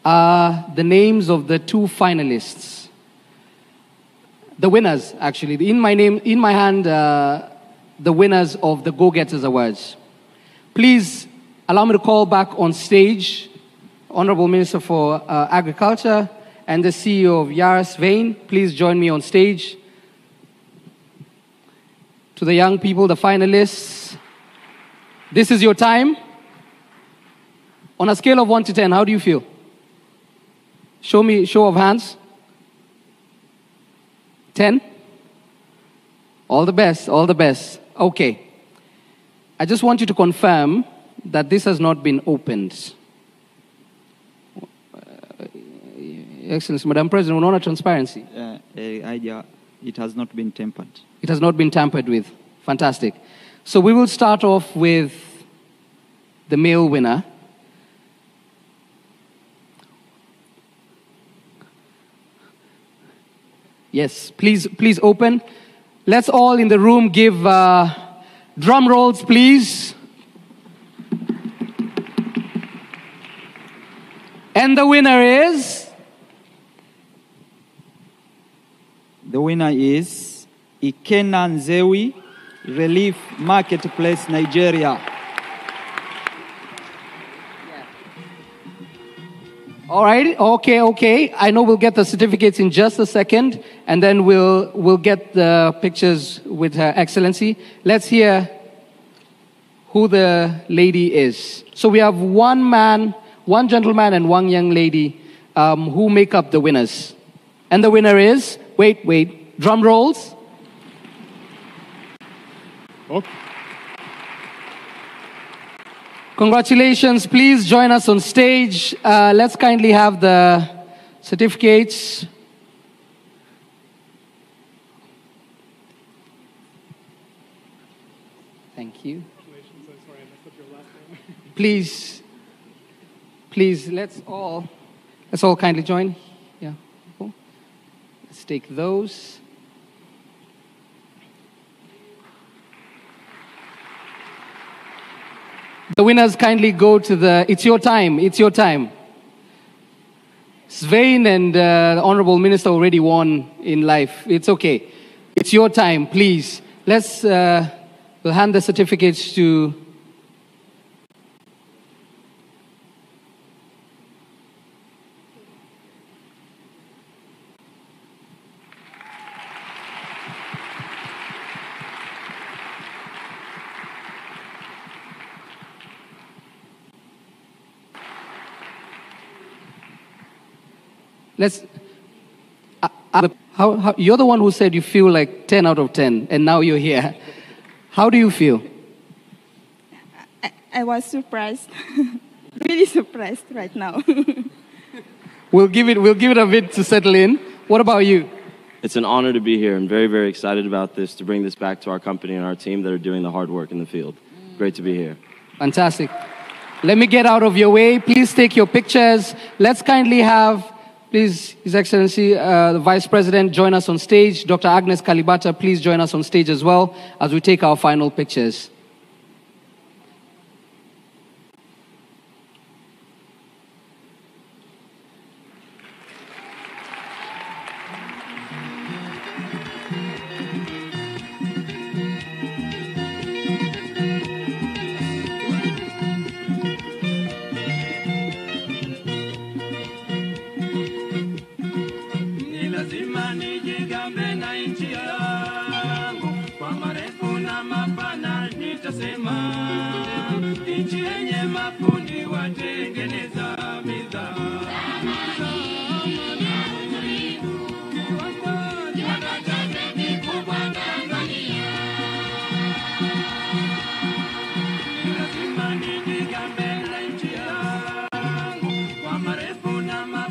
are the names of the 2 finalists. The winners, actually. In my hand, the winners of the Go Getters Awards. Please allow me to call back on stage Honorable Minister for Agriculture and the CEO of Yaras Vein. Please join me on stage. To the young people, the finalists, this is your time. On a scale of 1 to 10, how do you feel? Show of hands. 10? All the best, all the best. Okay. I just want you to confirm that this has not been opened. Excellency, Madam President, on transparency. It has not been tampered. It has not been tampered with. Fantastic. So we will start off with the male winner. Yes, please open. Let's all in the room give drum rolls, please. And the winner is? The winner is Ikena Nzewi, Relief Marketplace, Nigeria. All right. Okay. I know we'll get the certificates in just a second, and then we'll get the pictures with Her Excellency. Let's hear who the lady is. So we have one man, one gentleman, and one young lady who make up the winners. And the winner is, wait, drum rolls. Okay. Congratulations. Please join us on stage. Let's kindly have the certificates. Thank you. Congratulations. I'm sorry I messed up your last name. Please, let's all kindly join. Yeah. Cool. Let's take those. The winners kindly go to the, it's your time. Svein and the Honorable Minister already won in life. It's okay. It's your time, please. We'll hand the certificates to you're the one who said you feel like 10 out of 10, and now you're here. How do you feel? I was surprised, really surprised right now. We'll give it a bit to settle in. What about you? It's an honor to be here. I'm very, very excited about this, to bring this back to our company and our team that are doing the hard work in the field. Great to be here. Fantastic. Let me get out of your way. Please take your pictures. Let's kindly have, please, His Excellency, the Vice President, join us on stage. Dr. Agnes Kalibata, please join us on stage as well as we take our final pictures.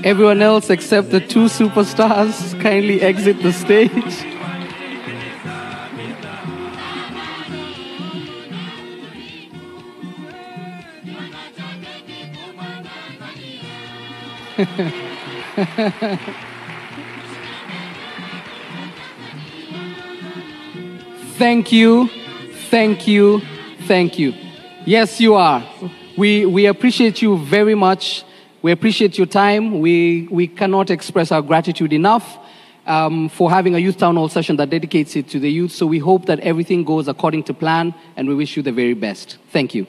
Everyone else except the two superstars kindly exit the stage. Thank you, thank you, thank you. Yes, you are. We appreciate you very much. We appreciate your time. We cannot express our gratitude enough for having a youth town hall session that dedicates it to the youth. So we hope that everything goes according to plan, and we wish you the very best. Thank you.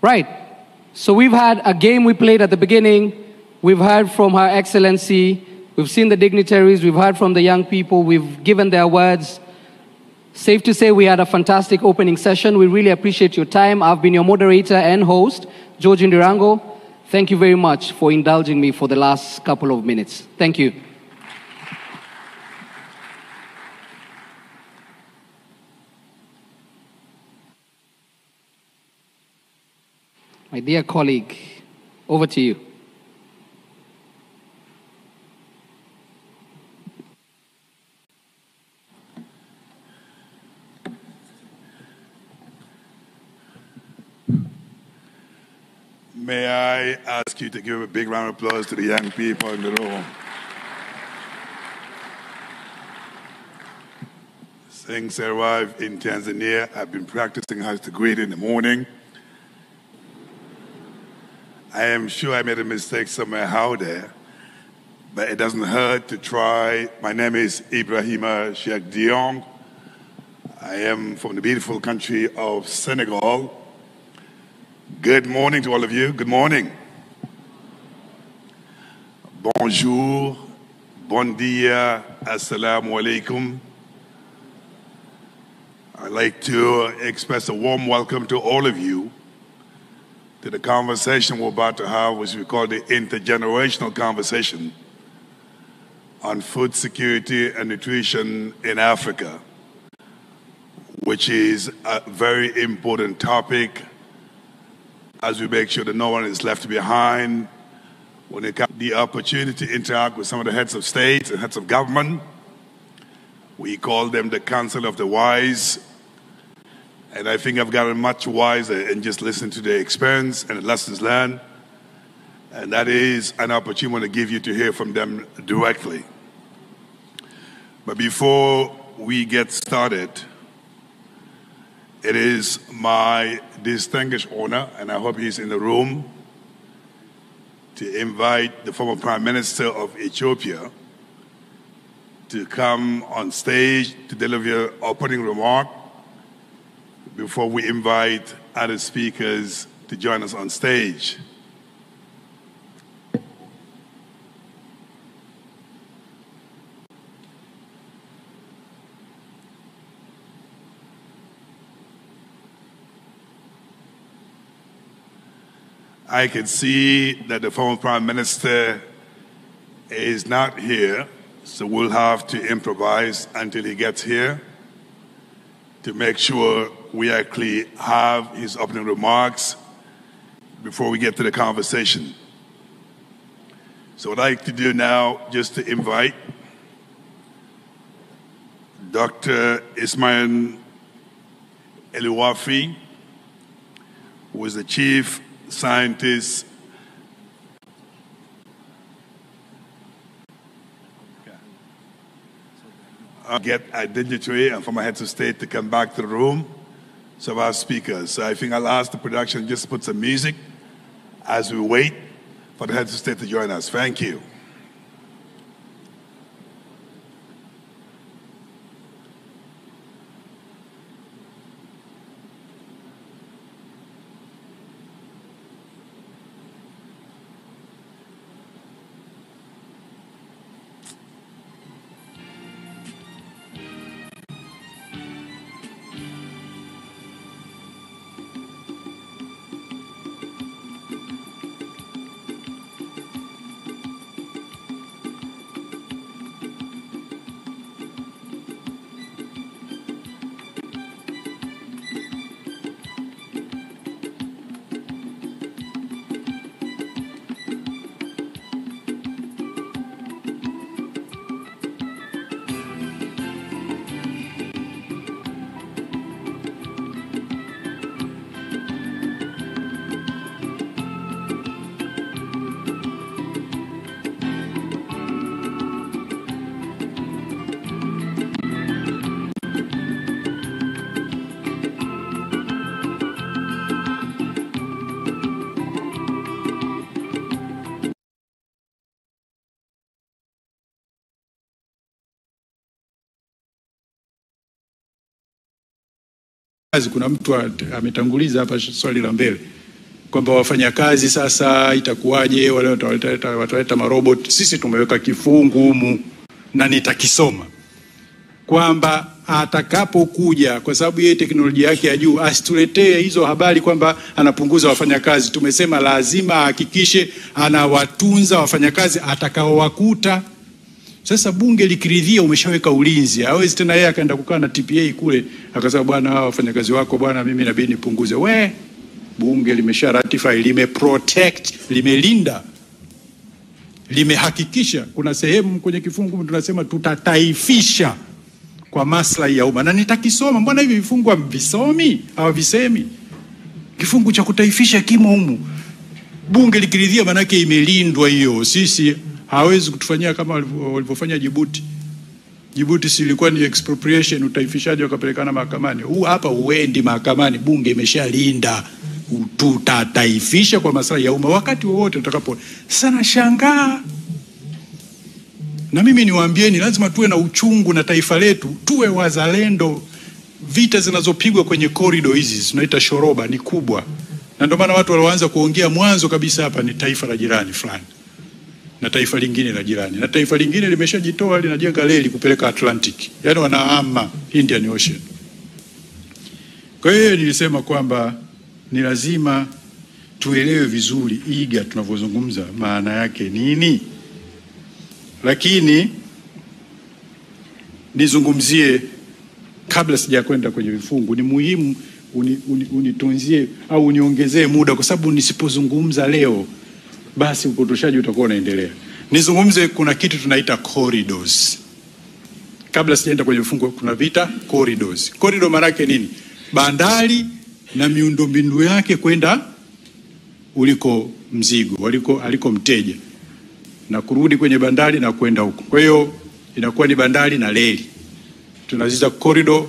Right. So we've had a game we played at the beginning. We've heard from Her Excellency. We've seen the dignitaries. We've heard from the young people. We've given their words. Safe to say we had a fantastic opening session. We really appreciate your time. I've been your moderator and host, George Ndirango. Thank you very much for indulging me for the last couple of minutes. Thank you. My dear colleague, over to you. May I ask you to give a big round of applause to the young people in the room. Since I arrived in Tanzania, I've been practicing how to greet in the morning. I am sure I made a mistake somewhere out there, but it doesn't hurt to try. My name is Ibrahima Cheikh Diong. I am from the beautiful country of Senegal. Good morning to all of you. Good morning. Bonjour, bon dia, assalamu alaikum. I'd like to express a warm welcome to all of you to the conversation we're about to have, which we call the intergenerational conversation on food security and nutrition in Africa, which is a very important topic as we make sure that no one is left behind when it comes to the opportunity to interact with some of the heads of state and heads of government. We call them the Council of the Wise. And I think I've gotten much wiser in just listening to their experience and the lessons learned. And that is an opportunity I want to give you to hear from them directly. But before we get started, it is my distinguished honor, and I hope he's in the room, to invite the former Prime Minister of Ethiopia to come on stage to deliver an opening remark before we invite other speakers to join us on stage. I can see that the former Prime Minister is not here, so we'll have to improvise until he gets here to make sure we actually have his opening remarks before we get to the conversation. So what I'd like to do now, just to invite Dr. Ismail Eliwafi, who is the Chief Scientist get a dignitary and from my heads of state to come back to the room. So our speakers. So I think I'll ask the production just to put some music as we wait for the heads of state to join us. Thank you. Kuna mtu ametanguliza hapa swali la mbele kwamba wafanyakazi sasa itakuwaje, wale wataleta marobot. Sisi tumeweka kifungu humu na nitakisoma kwamba atakapokuja, kwa sababu yeye teknolojia yake ya juu, asituletee hizo habari kwamba anapunguza wafanyakazi. Tumesema lazima ahakikishe anawatunza wafanyakazi atakaowakuta. Sasa bunge likiridhia umeshaweka ulinzi. Hawezi tena yeye akaenda kukaa na TPA kule akasema bwana hao wafanyakazi wako bwana mimi inabidi nipunguze. Bunge limesha ratify, limeprotect, limelinda, limehakikisha. Kuna sehemu kwenye kifungu tunasema tutataifisha kwa maslahi ya umma. Na nitakisoma, mbona hivi vifungu hamvisomi au visemi? Kifungu cha kutaifisha kimo humu. Bunge likiridhia maana yake imelindwa hiyo. Sisi hawezi kutufanyia kama walivyofanya Djibouti. Djibouti si ilikuwa ni expropriation, utaifishaji wakapelekana mahakamani. Hapa uendi mahakamani, bunge imeshalinda. Tutataifisha kwa maslahi ya umma wakati wowote tutakapo. Sana shangaa. Na mimi niwaambieni lazima tuwe na uchungu na taifa letu, tuwe wazalendo. Vita zinazopigwa kwenye corridor hizi tunaita shoroba ni kubwa. Na ndio maana watu walioanza kuongea mwanzo kabisa hapa ni taifa la jirani fulani. Na taifa lingine la jirani. Na taifa lingine limeshajitoa linajenga reli kupeleka Atlantic. Yaani wanaama Indian Ocean. Kwa hiyo nilisema kwamba ni lazima tuelewe vizuri iga tunavyozungumza maana yake nini. Lakini nizungumzie kabla sijakwenda kwenye vifungu, ni muhimu unitunzie au uniongezee muda, kwa sababu nisipozungumza leo basi upotoshaji utakuwa unaendelea. Nizungumze kuna kitu tunaita corridors. Kabla sijaenda kwenye vifungu kuna vita corridors. Corridor maana yake nini? Bandari na miundombinu yake kwenda uliko mzigo, aliko mteja. Na kurudi kwenye bandari na kwenda huko. Kwa hiyo inakuwa ni bandari na reli. Tunaziita corridor,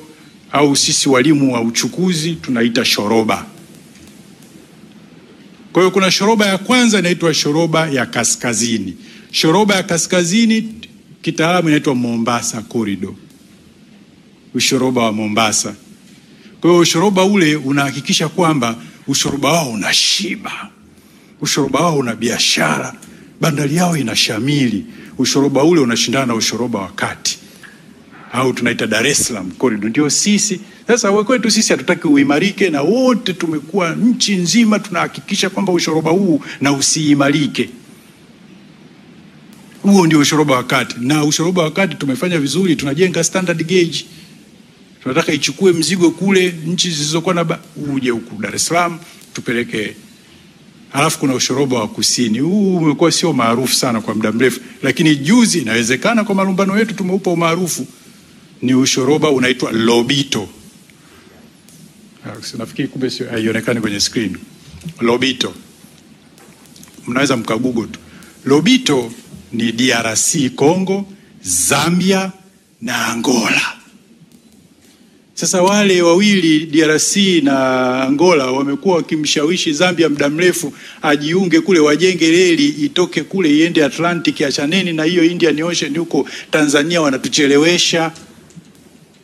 au sisi walimu wa uchukuzi tunaita shoroba. Kwa hiyo kuna shoroba ya kwanza inaitwa shoroba ya kaskazini. Shoroba ya kaskazini kitaalamu inaitwa Mombasa corridor. Ushoroba wa Mombasa. Kwa hiyo ushoroba ule unahakikisha kwamba ushoroba wao unashiba. Ushoroba wao una biashara. Bandari yao inashamili. Ushoroba ule unashindana na ushoroba wa kati, au tunaita Dar es Salaam corridor. Ndio sisi sasa kwetu sisi hatutaki uimarike, na wote tumekuwa nchi nzima tunahakikisha kwamba ushoroba huu na usiimarike. Huo ndio ushoroba wa kati. Na ushoroba wa kati tumefanya vizuri, tunajenga standard gauge. Tunataka ichukue mzigo kule nchi zisizokuwa na uje huku Dar es Salaam tupeleke. Halafu kuna ushoroba wa kusini. Huu umekuwa sio maarufu sana kwa muda mrefu, lakini juzi inawezekana kwa malumbano yetu tumeupa umaarufu. Ni ushoroba unaitwa Lobito. Nafikiri kumbe sio haionekani kwenye screen. Lobito. Mnaweza mkagugo tu. Lobito ni DRC Congo, Zambia na Angola. Sasa wale wawili DRC na Angola wamekuwa wakimshawishi Zambia muda mrefu ajiunge kule, wajenge reli itoke kule iende Atlantic ya Chanell na hiyo Indian Ocean huko Tanzania wanatuchelewesha.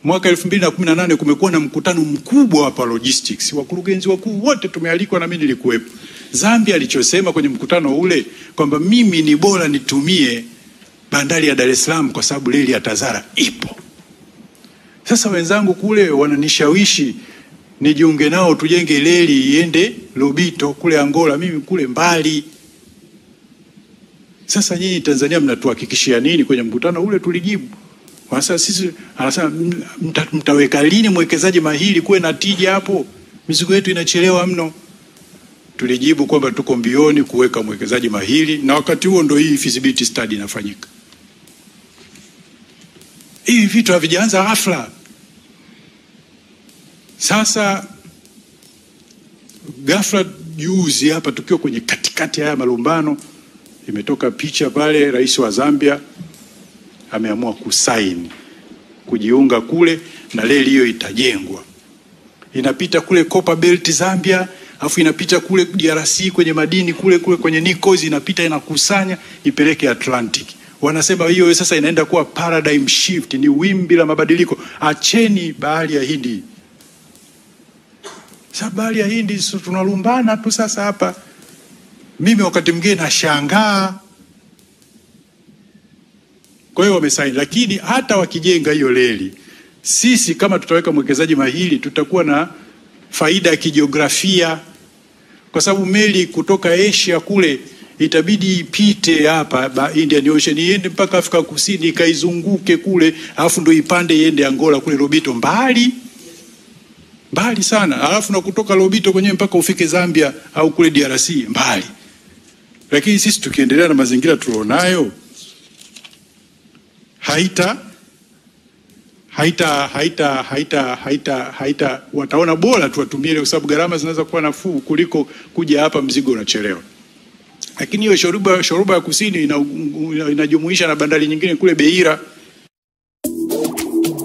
Mwaka 2018 kumekuwa na mkutano mkubwa hapa logistics. Wakurugenzi wakuu wote tumealikwa na mimi nilikuwepo. Zambia alichosema kwenye mkutano ule kwamba mimi ni bora nitumie bandari ya Dar es Salaam kwa sababu reli ya Tazara ipo. Sasa wenzangu kule wananishawishi nijiunge nao tujenge reli iende Lobito kule Angola, mimi kule mbali. Sasa nyinyi Tanzania mnatuhakikishia nini kwenye mkutano ule? Tulijibu. Sasa sisi anasema mtaweka lini mwekezaji mahiri kuwe na tija hapo? Mizigo yetu inachelewa mno. Tulijibu kwamba tuko mbioni kuweka mwekezaji mahiri, na wakati huo ndio hii feasibility study inafanyika. Hivi vitu havijaanza ghafla. Sasa ghafla juzi hapa tukiwa kwenye katikati haya malumbano imetoka picha pale, rais wa Zambia ameamua kusaini kujiunga kule na reli hiyo itajengwa. Inapita kule Copper Belt Zambia, afu inapita kule DRC kwenye madini kule kwenye Nicoz, inapita inakusanya ipeleke Atlantic. Wanasema hiyo sasa inaenda kuwa paradigm shift, ni wimbi la mabadiliko. Acheni bahari ya Hindi. Sasa bahari ya Hindi tunalumbana tu sasa hapa. Mimi wakati mwingine nashangaa. Kwa hiyo wamesaini, lakini hata wakijenga hiyo reli, sisi kama tutaweka mwekezaji mahiri tutakuwa na faida ya kijiografia, kwa sababu meli kutoka Asia kule itabidi ipite hapa Indian Ocean iende mpaka Afrika Kusini ikaizunguke kule, alafu ndo ipande iende Angola kule Lobito, mbali sana, alafu na kutoka Lobito kwenyewe mpaka ufike Zambia au kule DRC mbali. Lakini sisi tukiendelea na mazingira tulionayo wataona bora tuwatumie kwa sababu gharama zinaweza kuwa nafuu kuliko kuja hapa mzigo unachelewa. Lakini hiyo shoruba ya kusini inajumuisha na bandari nyingine kule Beira